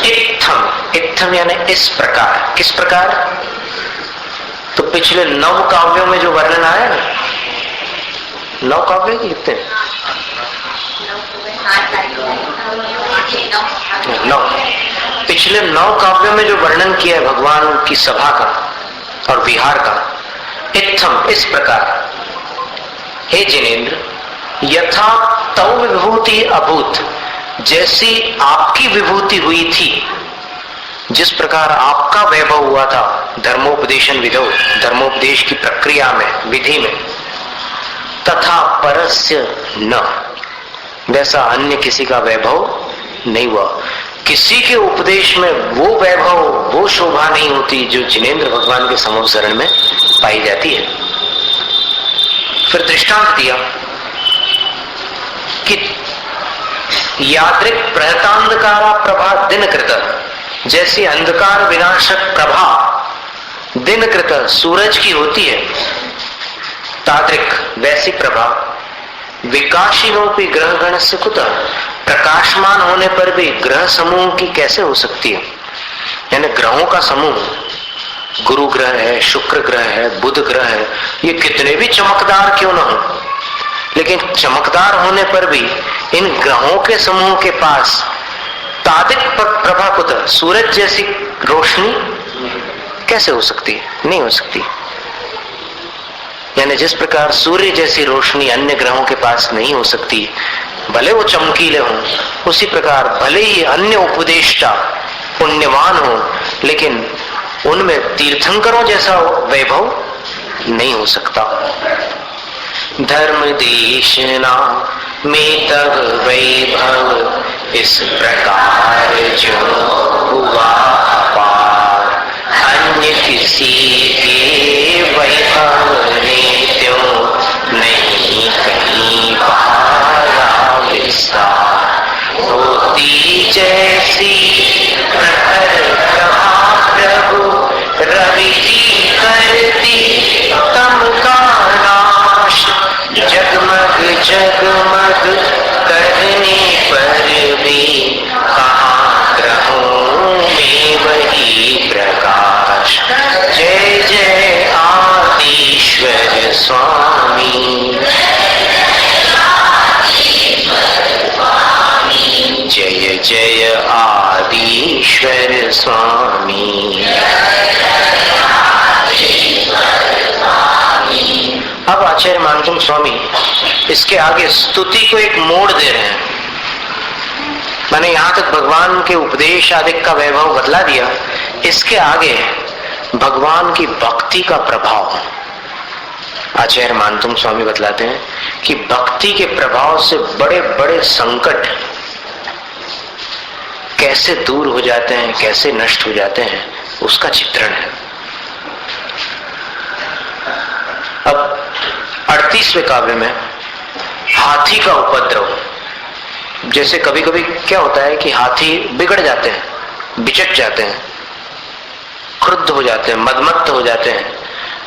इत्थम, इत्थम यानी इस प्रकार। किस प्रकार? तो पिछले 9 काव्यों में जो वर्णन आया ना, 9 काव्य कितने? 9। पिछले 9 काव्यों में जो वर्णन किया है भगवान की सभा का और विहार का, इत्थम इस प्रकार। हे जिनेंद्र, यथा तव विभूति अभूत, जैसी आपकी विभूति हुई थी, जिस प्रकार आपका वैभव हुआ था धर्मोपदेशन विधौ, धर्मोपदेश की प्रक्रिया में, विधि में, तथा परस्य न, वैसा अन्य किसी का वैभव नहीं हुआ। किसी के उपदेश में वो वैभव, वो शोभा नहीं होती जो जिनेंद्र भगवान के समवसरण में पाई जाती है। फिर दृष्टांत दिया कि यादृक प्रहतांधकारा प्रभा दिनकृत, जैसी अंधकार विनाशक प्रभा दिनकृत सूरज की होती है, तादृक वैसी प्रभा विकाशिनोपि ग्रह गण से कुतः, प्रकाशमान होने पर भी ग्रह समूह की कैसे हो सकती है। यानी ग्रहों का समूह, गुरु ग्रह है, शुक्र ग्रह है, बुध ग्रह है, ये कितने भी चमकदार क्यों ना हो, लेकिन चमकदार होने पर भी इन ग्रहों के समूह के पास तादिक प्रभा कुतः, सूरज जैसी रोशनी कैसे हो सकती है? नहीं हो सकती। यानी जिस प्रकार सूर्य जैसी रोशनी अन्य ग्रहों के पास नहीं हो सकती, भले वो चमकीले हों, उसी प्रकार भले ही अन्य उपदेष्टा पुण्यवान हो, लेकिन उनमें तीर्थंकरों जैसा वैभव नहीं हो सकता। धर्म देशना में तब वैभव इस प्रकार जो हुआ अपार, अन्य किसी के वैभव ने त्यों नहीं कहीं पाया विस्तार। होती जैसी प्रखर प्रभा प्रभु रवि की करती तम का नाश, जगमग जगमग करने पर भी कहाँ ग्रहों में वही प्रकाश। जय जय आदिश्वर स्वामी, जय जय आदिश्वर स्वामी। अब आचार्य मानतुम स्वामी इसके आगे स्तुति को एक मोड़ दे रहे हैं। मैंने यहां तक भगवान के उपदेश आदि का वैभव बतला दिया, इसके आगे भगवान की भक्ति का प्रभाव आचार्य मानतुम स्वामी बतलाते हैं कि भक्ति के प्रभाव से बड़े बड़े संकट कैसे दूर हो जाते हैं, कैसे नष्ट हो जाते हैं, उसका चित्रण है। अब 38वें काव्य में हाथी का उपद्रव, जैसे कभी कभी क्या होता है कि हाथी बिगड़ जाते हैं, बिचट जाते हैं, क्रुद्ध हो जाते हैं, मदमत्त हो जाते हैं,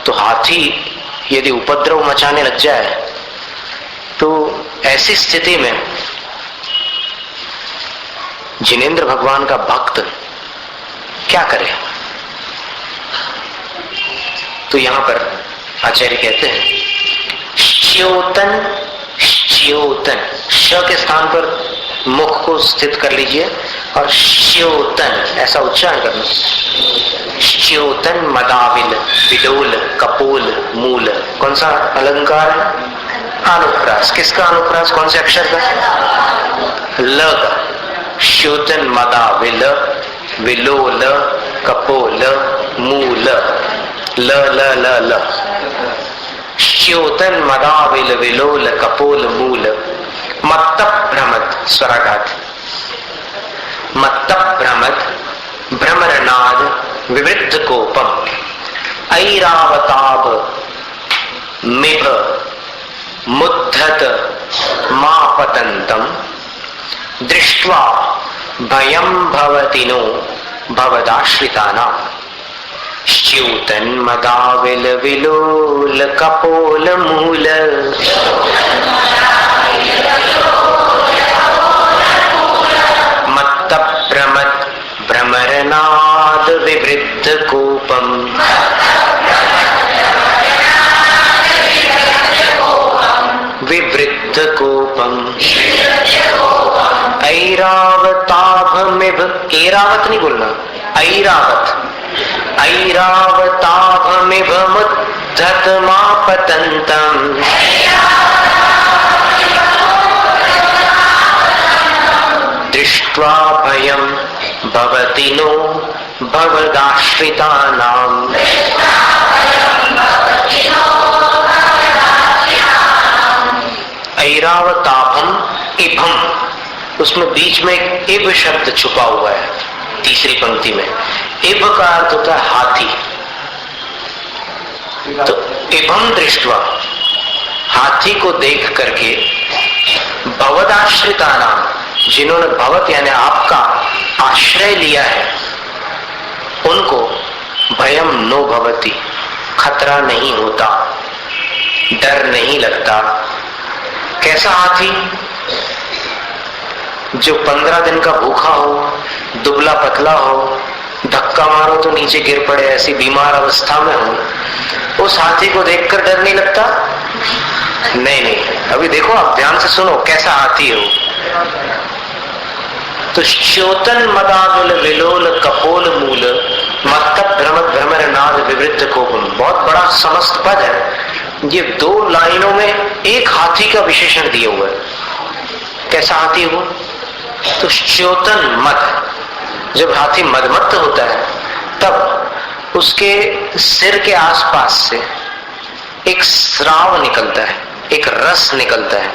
तो हाथी यदि उपद्रव मचाने लग जाए तो ऐसी स्थिति में जिनेंद्र भगवान का भक्त क्या करे। तो यहां पर आचार्य कहते हैं श्योतन, श्योतन, श के स्थान पर मुख को स्थित कर लीजिए और श्योतन ऐसा उच्चारण करना। श्योतन मदाविल विलोल कपोल मूल, कौन सा अलंकार है? अनुप्रास। किसका अनुप्रास? कौन से अक्षर का? ल का। श्योतन मदाविल विलोल कपोल मूल, ल ल ल ल। श्योतन मदाविल विलोल कपोल मूल, मत्त भ्रमत, स्वराघात, मत्त भ्रमत भ्रमरनाद विवृद्ध कोपम, ऐरावताब मिभ मुद्धत मापतंतम दृष्ट्वा भयं भवतिनो भवदाश्रितानां च्युतन्मदाविल विलोल कपोल मूल मत्त प्रमद भ्रमरनाद विवृद्ध कोपम विवृद्ध कोपम ऐरावताभमिव, ऐरावत नहीं बोलना, ऐरावत, ऐरावताभमिव मुद्धत मापतंतम दृष्ट्वा भयं भवति नो भवदाश्रितानां ऐरावताभम इभम, उसमें बीच में एक इब शब्द छुपा हुआ है तीसरी पंक्ति में। इब का अर्थ होता है हाथी, तो इभम दृष्टवा, हाथी को देख करके, भवदाश्रिताना, जिन्होंने भवत यानी आपका आश्रय लिया है, उनको भयम नो भवति, खतरा नहीं होता, डर नहीं लगता। कैसा हाथी? जो 15 दिन का भूखा हो, दुबला पतला हो, धक्का मारो तो नीचे गिर पड़े, ऐसी बीमार अवस्था में हो, उस हाथी को देखकर डर नहीं लगता? नहीं नहीं, अभी देखो आप ध्यान से सुनो कैसा हाथी हो। तो च्योतन मदाविल विलोल कपोल मूल मत्त भ्रमद भ्रमर नाद विवृद्ध कोपम, बहुत बड़ा समस्त पद है। ये 2 लाइनों में एक हाथी का विशेषण दिया हुआ है। कैसा हाथी हो? तो च्योतन मद, जब हाथी मदमत्त होता है तब उसके सिर के आसपास से एक स्राव निकलता है, एक रस निकलता है।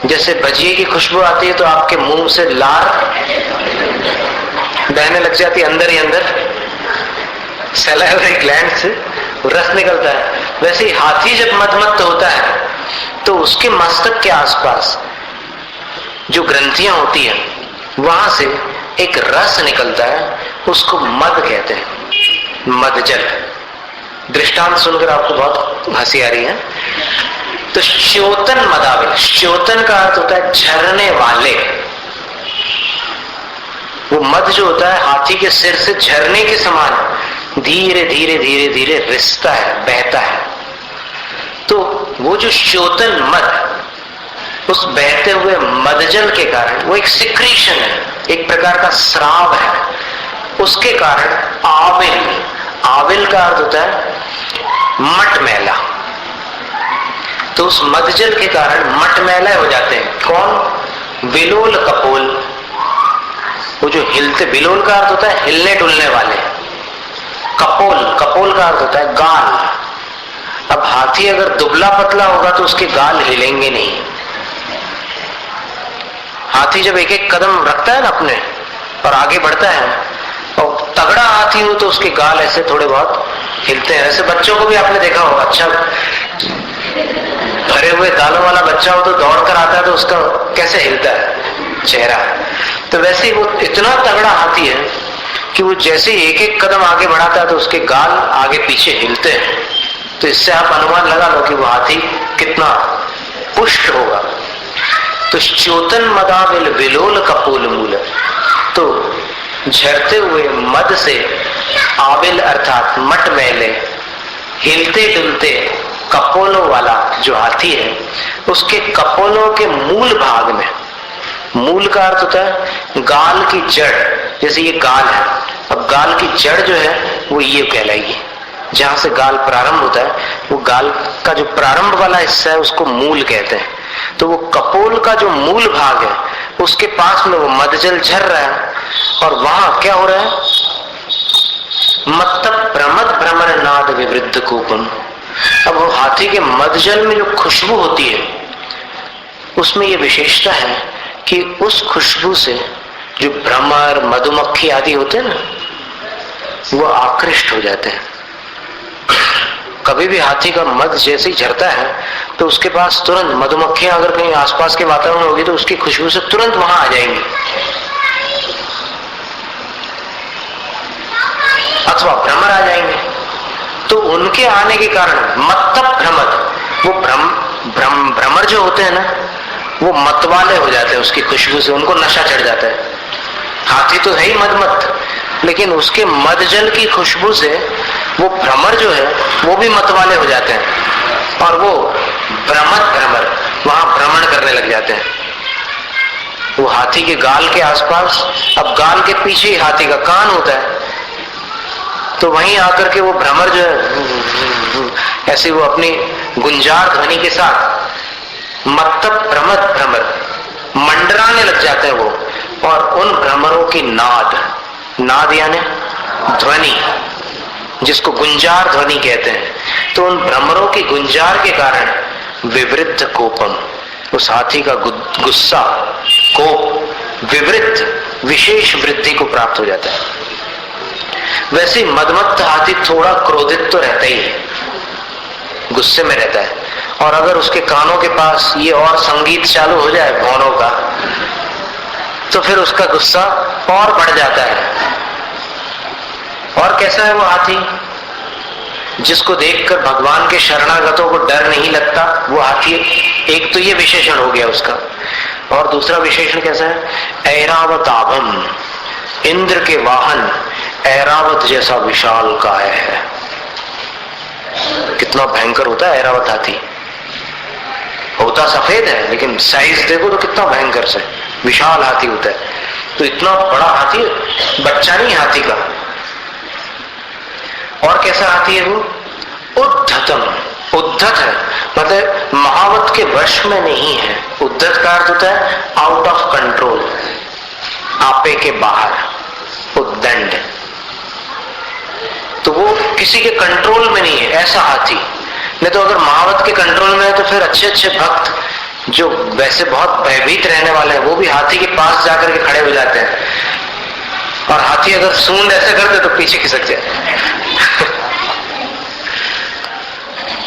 जैसे भजिए की खुशबू आती है तो आपके मुंह से लार बहने लग जाती है, अंदर ही अंदर सैलाइवरी ग्लैंड से रस निकलता है। वैसे ही हाथी जब मदमत्त होता है तो उसके मस्तक के आसपास जो ग्रंथियां होती हैं वहां से एक रस निकलता है, उसको मद कहते हैं, मदजल। दृष्टांत सुनकर आपको बहुत हंसी आ रही है। तो च्योतन मदाविल, च्योतन का अर्थ होता है झरने वाले। वो मद जो होता है हाथी के सिर से झरने के समान धीरे धीरे धीरे धीरे रिसता है, बहता है। तो वो जो च्योतन मद, उस बहते हुए मदजल के कारण, वो एक सिक्रीशन है, एक प्रकार का स्राव है, उसके कारण आविल, आविल का अर्थ होता है मटमैला। तो उस मदजल के कारण मटमैला हो जाते हैं। कौन? विलोल कपोल, वो जो हिलते, विलोल का अर्थ होता है हिलने डुलने वाले, कपोल, कपोल का अर्थ होता है गाल। अब हाथी अगर दुबला पतला होगा तो उसके गाल हिलेंगे नहीं। हाथी जब एक एक कदम रखता है ना अपने और आगे बढ़ता है, और तगड़ा हाथी हो तो उसके गाल ऐसे थोड़े बहुत हिलते हैं। ऐसे बच्चों को भी आपने देखा होगा, अच्छा भरे हुए दालों वाला बच्चा हो तो दौड़ कर आता है तो उसका कैसे हिलता है चेहरा। तो वैसे ही वो इतना तगड़ा हाथी है कि वो जैसे एक एक कदम आगे बढ़ाता है तो उसके गाल आगे पीछे हिलते हैं। तो इससे आप अनुमान लगा लो कि वो हाथी कितना पुष्ट होगा। तो च्योतन मदाविल विलोल कपोल मूल, तो झरते हुए मद से आविल अर्थात मटमैले, हिलते डुलते कपोलों वाला जो हाथी है, उसके कपोलों के मूल भाग में, मूल का अर्थ होता है गाल की जड़। जैसे ये गाल है, अब गाल की जड़ जो है वो ये कहलाएगी, जहां से गाल प्रारंभ होता है, वो गाल का जो प्रारंभ वाला हिस्सा है उसको मूल कहते हैं। तो वो कपोल का जो मूल भाग है उसके पास में वो मदजल झर रहा है, और वहां क्या हो रहा है? मत्त प्रमद भ्रमर नाद विवृद्ध कूपम। अब वो हाथी के मदजल में जो खुशबू होती है उसमें ये विशेषता है कि उस खुशबू से जो भ्रमर, मधुमक्खी आदि होते हैं ना, वो आकृष्ट हो जाते हैं। कभी भी हाथी का मद जैसे ही झरता है तो उसके पास तुरंत मधुमक्खियां अगर कहीं आसपास के वातावरण होगी तो उसकी खुशबू से तुरंत वहां आ जाएंगी, अथवा भ्रमर आ जाएंगे। तो उनके आने के कारण मत्तप भ्रमर, वो भ्रमर जो होते हैं ना, वो मत वाले हो जाते हैं उसकी खुशबू से, उनको नशा चढ़ जाता है। हाथी तो है ही मदमत, लेकिन उसके मद जल की खुशबू से वो भ्रमर जो है वो भी मत वाले हो जाते हैं और वो भ्रमर वहां भ्रमण करने लग जाते हैं। वो हाथी के गाल के आसपास, अब गाल के पीछे ही हाथी का कान होता है, तो वहीं आकर के वो भ्रमर जो है ऐसे वो अपनी गुंजार ध्वनि के साथ मत्तप भ्रमर मंडराने लग जाते हैं वो, और उन भ्रमरों की नाद यानी ध्वनि, जिसको गुंजार ध्वनि कहते हैं, तो उन भ्रमरों की गुंजार के कारण विवृद्ध कोपम, उस हाथी का गुस्सा, कोप, विवृद्ध विशेष वृद्धि को प्राप्त हो जाता है। वैसे मदमत्त हाथी थोड़ा क्रोधित तो रहता ही है, गुस्से में रहता है, और अगर उसके कानों के पास ये और संगीत चालू हो जाए भौरों का, तो फिर उसका गुस्सा और बढ़ जाता है। और कैसा है वो हाथी, जिसको देखकर भगवान के शरणागतों को डर नहीं लगता, वो हाथी। एक तो ये विशेषण हो गया उसका, और दूसरा विशेषण कैसा है, ऐरावताभम, इंद्र के वाहन ऐरावत जैसा विशाल काय है। कितना भयंकर होता है ऐरावत हाथी, होता सफेद है लेकिन साइज देखो तो कितना भयंकर से विशाल हाथी होता है। तो इतना बड़ा हाथी, बच्चा नहीं हाथी का। और कैसा हाथी है वो, उद्धतम, उद्धत है, मतलब महावत के वश में नहीं है। उद्धत का अर्थ होता है आउट ऑफ कंट्रोल, आपे के बाहर, उद्दंड, तो वो किसी के कंट्रोल में नहीं है, ऐसा हाथी। नहीं तो अगर महावत के कंट्रोल में है तो फिर अच्छे अच्छे भक्त जो वैसे बहुत भयभीत रहने वाले हैं वो भी हाथी के पास जाकर के खड़े हो जाते हैं, और हाथी अगर सूंड ऐसे कर दे तो पीछे खिसक जाए।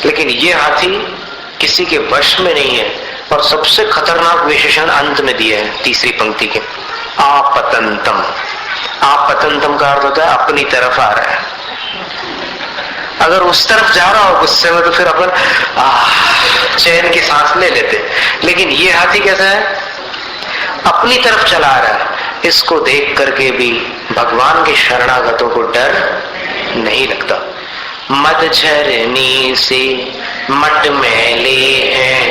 लेकिन ये हाथी किसी के वश में नहीं है। और सबसे खतरनाक विशेषण अंत में दिए हैं, तीसरी पंक्ति के, आपतंतम। आपतंतम का अर्थ होता है अपनी तरफ आ रहा है। अगर उस तरफ जा रहा हो गुस्से में तो फिर अपन चैन की सांस ले लेते, लेकिन ये हाथी कैसा है, अपनी तरफ चला रहा है। इसको देख करके भी भगवान के शरणागतों को डर नहीं लगता। मद झरनी से मट मैले हैं,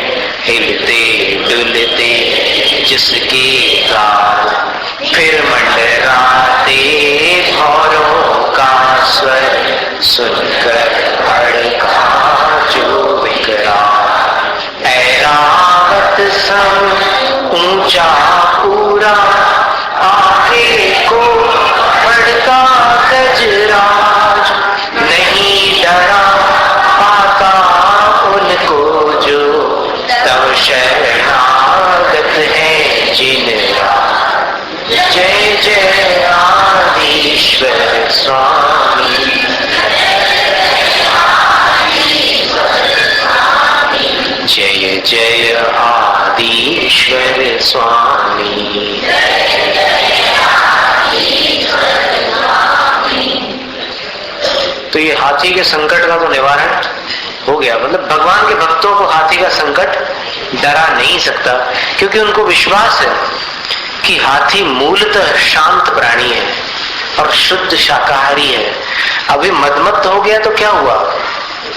हिलते डुलते जिसके गाल, फिर मंडराते भौरों का स्वर, सुनकर भड़का जो विकराल। ऐरावत सम ऊंचा पूरा, आगे को भड़का गजराज, नहीं डरा पाता उनको जो तब शरणागत है जिन राज। जय जय आदिश्वर स्वामी, जय जय आदिश्वर स्वामी। तो ये हाथी के संकट का तो निवारण हो गया, मतलब भगवान के भक्तों को हाथी का संकट डरा नहीं सकता, क्योंकि उनको विश्वास है कि हाथी मूलतः शांत प्राणी है और शुद्ध शाकाहारी है। अभी मदमत्त हो गया तो क्या हुआ,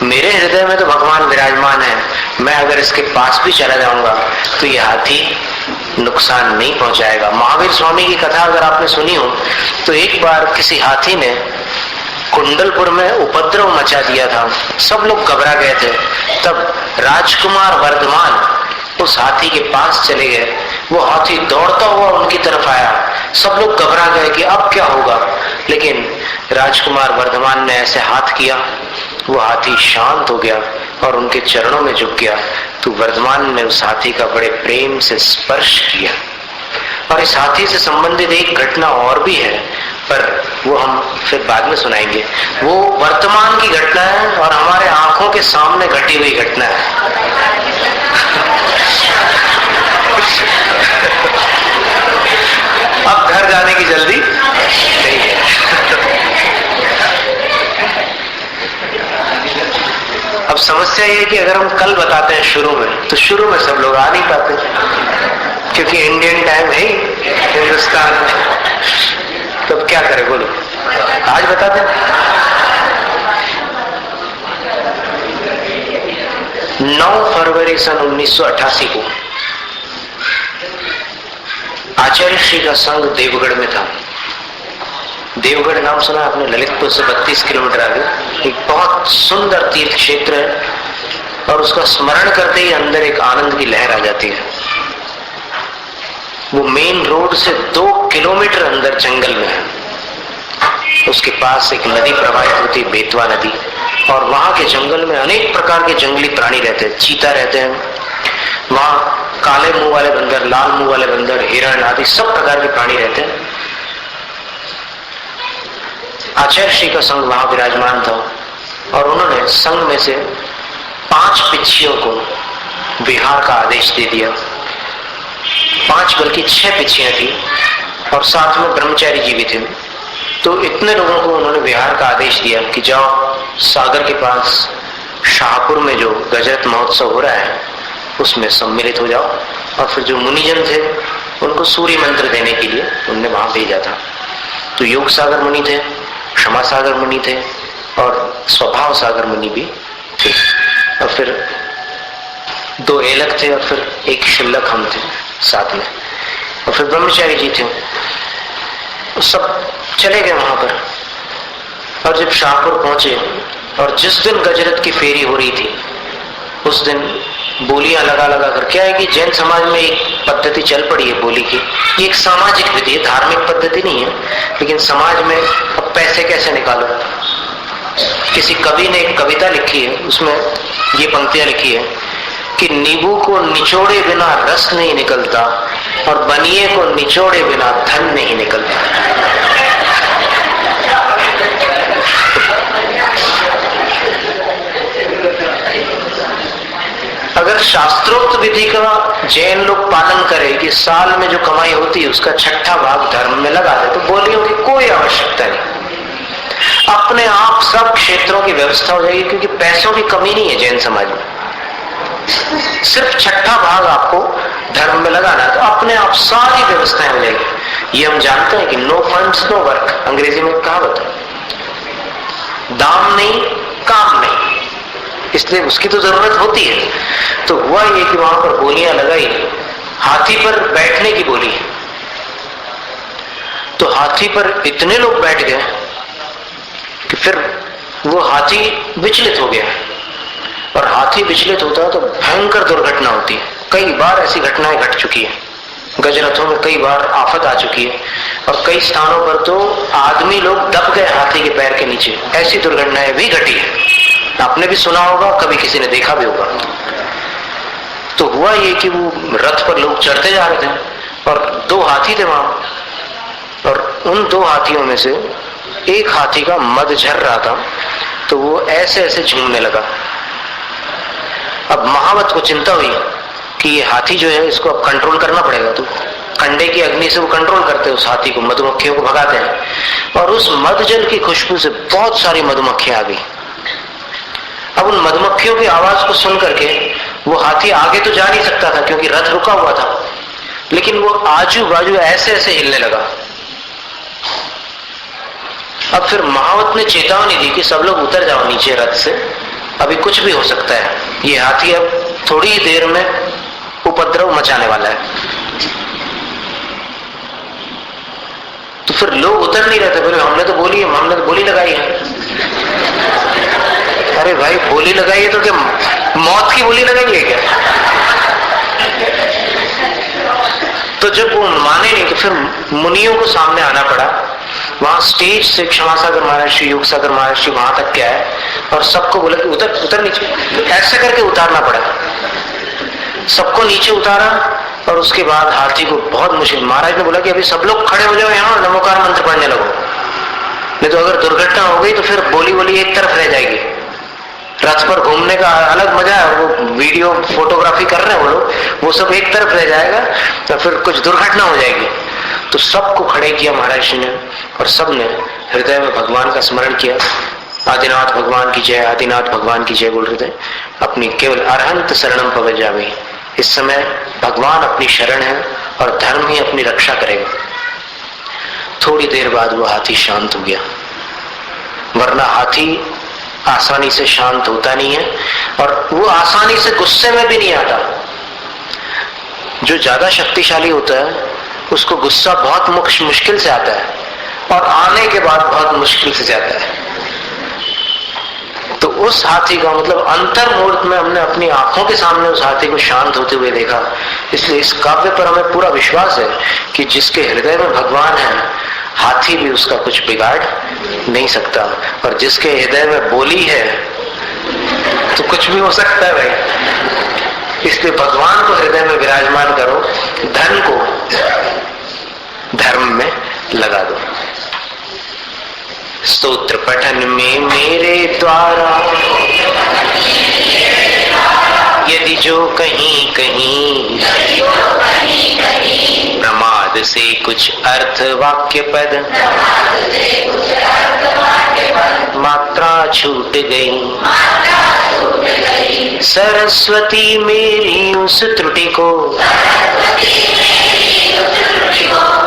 मेरे हृदय में तो भगवान विराजमान है, मैं अगर इसके पास भी चला जाऊंगा तो यह हाथी नुकसान नहीं पहुंचाएगा। महावीर स्वामी की कथा अगर आपने सुनी हो तो एक बार किसी हाथी ने कुंडलपुर में उपद्रव मचा दिया था, सब लोग घबरा गए थे। तब राजकुमार वर्धमान उस हाथी के पास चले गए, वो हाथी दौड़ता हुआ उनकी तरफ आया, सब लोग घबरा गए कि अब क्या होगा, लेकिन राजकुमार वर्धमान ने ऐसे हाथ किया, वो हाथी शांत हो गया और उनके चरणों में झुक गया। तो वर्धमान ने उस हाथी का बड़े प्रेम से स्पर्श किया। और इस हाथी से संबंधित एक घटना और भी है, पर वो हम फिर बाद में सुनाएंगे। वो वर्तमान की घटना है और हमारे आंखों के सामने घटी हुई घटना है। अब घर जाने की जल्दी नहीं है। अब समस्या ये है कि अगर हम कल बताते हैं शुरू में, तो शुरू में सब लोग आ नहीं पाते, क्योंकि इंडियन टाइम है ही हिंदुस्तान में। तब क्या करें बोलो, आज बताते हैं। 9 फरवरी सन 1988 को आचार्य श्री का संघ देवगढ़ में था। देवगढ़ नाम सुना आपने? ललितपुर से 32 किलोमीटर आगे एक बहुत सुंदर तीर्थ क्षेत्र है, और उसका स्मरण करते ही अंदर एक आनंद की लहर आ जाती है। वो मेन रोड से 2 किलोमीटर अंदर जंगल में है। उसके पास एक नदी प्रवाहित होती है, बेतवा नदी, और वहां के जंगल में अनेक प्रकार के जंगली प्राणी रहते हैं। चीता रहते हैं वहां, काले मुंह वाले बंदर, लाल मुंह वाले बंदर, हिरण आदि सब प्रकार के प्राणी रहते हैं। आचार्य श्री का संघ वहां विराजमान था, और उन्होंने संघ में से 5 पिच्छियों को विहार का आदेश दे दिया। 5 बल्कि 6 पिच्छियां थी, और साथ में ब्रह्मचारी जी भी थे। तो इतने लोगों को उन्होंने विहार का आदेश दिया कि जाओ सागर के पास शाहपुर में जो गजरत महोत्सव हो रहा है उसमें सम्मिलित हो जाओ। और फिर जो मुनिजन थे उनको सूर्य मंत्र देने के लिए उन्होंने वहां भेजा था। तो योग सागर मुनि थे, क्षमा सागर मुनि थे, और स्वभाव सागर मुनि भी थे, और फिर 2 एलक थे, और फिर एक शिल्लक हम थे साथ में, और फिर ब्रह्मचारी जी थे। सब चले गए वहां पर। और जब शाहपुर पहुंचे, और जिस दिन गजरत की फेरी हो रही थी उस दिन बोलियां लगा लगा कर, क्या है कि जैन समाज में एक पद्धति चल पड़ी है बोली की। ये एक सामाजिक विधि है, धार्मिक पद्धति नहीं है, लेकिन समाज में अब पैसे कैसे निकालो। किसी कवि ने एक कविता लिखी है, उसमें ये पंक्तियां लिखी है कि नींबू को निचोड़े बिना रस नहीं निकलता, और बनिए को निचोड़े बिना धन नहीं निकलता। अगर शास्त्रोक्त विधि का जैन लोग पालन करें कि साल में जो कमाई होती है उसका 6ठा भाग धर्म में लगा दे, तो बोलियों की कोई आवश्यकता नहीं। अपने आप सब क्षेत्रों की व्यवस्था हो जाएगी, क्योंकि पैसों की कमी नहीं है जैन समाज में। सिर्फ 6ठा भाग आपको धर्म में लगाना है, तो अपने आप सारी व्यवस्थाएं हो जाएगी। ये हम जानते हैं कि नो फंड्स नो वर्क, अंग्रेजी में कहावत है। दाम नहीं, काम नहीं, इसलिए उसकी तो जरूरत होती है। तो हुआ ये कि वहां पर बोलियां लगाई, हाथी पर बैठने की बोली। तो हाथी पर इतने लोग बैठ गए कि फिर वो हाथी विचलित हो गया, और हाथी विचलित होता है तो भयंकर दुर्घटना होती है। कई बार ऐसी घटनाएं घट चुकी है, गजरथों में कई बार आफत आ चुकी है, और कई स्थानों पर तो आदमी लोग दब गए हाथी के पैर के नीचे। ऐसी दुर्घटनाएं भी घटी है, आपने भी सुना होगा, कभी किसी ने देखा भी होगा। तो हुआ ये कि वो रथ पर लोग चढ़ते जा रहे थे, और 2 हाथी थे वहां, और उन 2 हाथियों में से एक हाथी का मद झर रहा था, तो वो ऐसे ऐसे झूमने लगा। अब महावत को चिंता हुई कि ये हाथी जो है इसको अब कंट्रोल करना पड़ेगा। तो कंडे की अग्नि से वो कंट्रोल करते हैं उस हाथी को, मधुमक्खियों को भगाते हैं, और उस मधजल की खुशबू से बहुत सारी मधुमक्खियां आ गई। अब उन मधुमक्खियों की आवाज को सुन करके वो हाथी आगे तो जा नहीं सकता था क्योंकि रथ रुका हुआ था, लेकिन वो आजू बाजू ऐसे ऐसे हिलने लगा। अब फिर महावत ने चेतावनी दी कि सब लोग उतर जाओ नीचे रथ से, अभी कुछ भी हो सकता है, ये हाथी अब थोड़ी ही देर में उपद्रव मचाने वाला है। तो फिर लोग उतर नहीं रहते, बोले हमने तो बोली लगाई है। अरे भाई बोली लगाई है तो क्या मौत की बोली लगाई है क्या? तो जब वो माने नहीं तो फिर मुनियों को सामने आना पड़ा। वहां स्टेज से क्षमा सागर महाराज, योग सागर महाराज वहां तक क्या है, और सबको बोला कि उतर नीचे, ऐसे करके उतारना पड़ा। सबको नीचे उतारा, और उसके बाद हाथी को बहुत मुश्किल, महाराज ने बोला कि अभी सब लोग खड़े हो जाओ यहाँ, नमोकार मंत्र पढ़ने लगो। नहीं तो अगर दुर्घटना हो गई तो फिर बोली बोली एक तरफ रह जाएगी। रथ पर घूमने का अलग मजा है, वो वीडियो फोटोग्राफी कर रहे हैं वो लोग, वो सब एक तरफ रह जाएगा तो फिर कुछ दुर्घटना हो जाएगी। तो सबको खड़े किया महाराज ने, और सबने हृदय में भगवान का स्मरण किया। आदिनाथ भगवान की जय, आदिनाथ भगवान की जय बोल रहे थे। अपनी केवल अरहंत शरणम पवज्जामि, इस समय भगवान अपनी शरण है और धर्म ही अपनी रक्षा करेगा। थोड़ी देर बाद वो हाथी शांत हो गया, वरना हाथी आसानी से शांत होता नहीं है और वो आसानी से गुस्से में भी नहीं आता। जो ज्यादा शक्तिशाली होता है उसको गुस्सा बहुत मुश्किल से आता है और आने के बाद बहुत मुश्किल से जाता है। तो उस हाथी का मतलब अंतर मुहूर्त में हमने अपनी आंखों के सामने उस हाथी को शांत होते हुए देखा। इसलिए इस काव्य पर हमें पूरा विश्वास है कि जिसके हृदय में भगवान है, हाथी भी उसका कुछ बिगाड़ नहीं सकता, और जिसके हृदय में बोली है तो कुछ भी हो सकता है भाई। इसलिए भगवान को हृदय में विराजमान करो, धन को धर्म में लगा दो। स्तोत्र पठन में मेरे द्वारा यदि जो कहीं कहीं प्रमाद से कुछ अर्थ वाक्य पद मात्रा छूट गई, सरस्वती मेरी उस त्रुटि को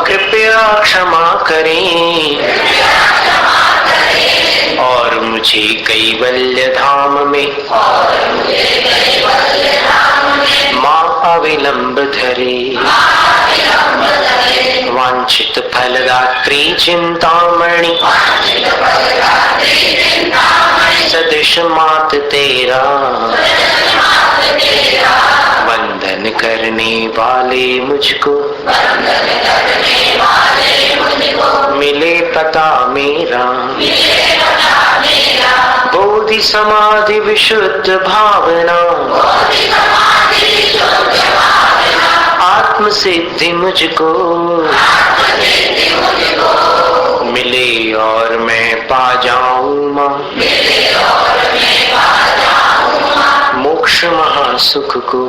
कृपया क्षमा करें और मुझे कैवल्य धाम में माँ अविलंब धरे। वांछित फलदात्री चिंतामणि सदृश मात तेरा, वंदन करने वाले मुझको मिले पता मेरा। बोधि समाधि विशुद्ध भावना आत्म सिद्धि मुझको मिले और मैं पा जाऊं मां मोक्ष महासुख को।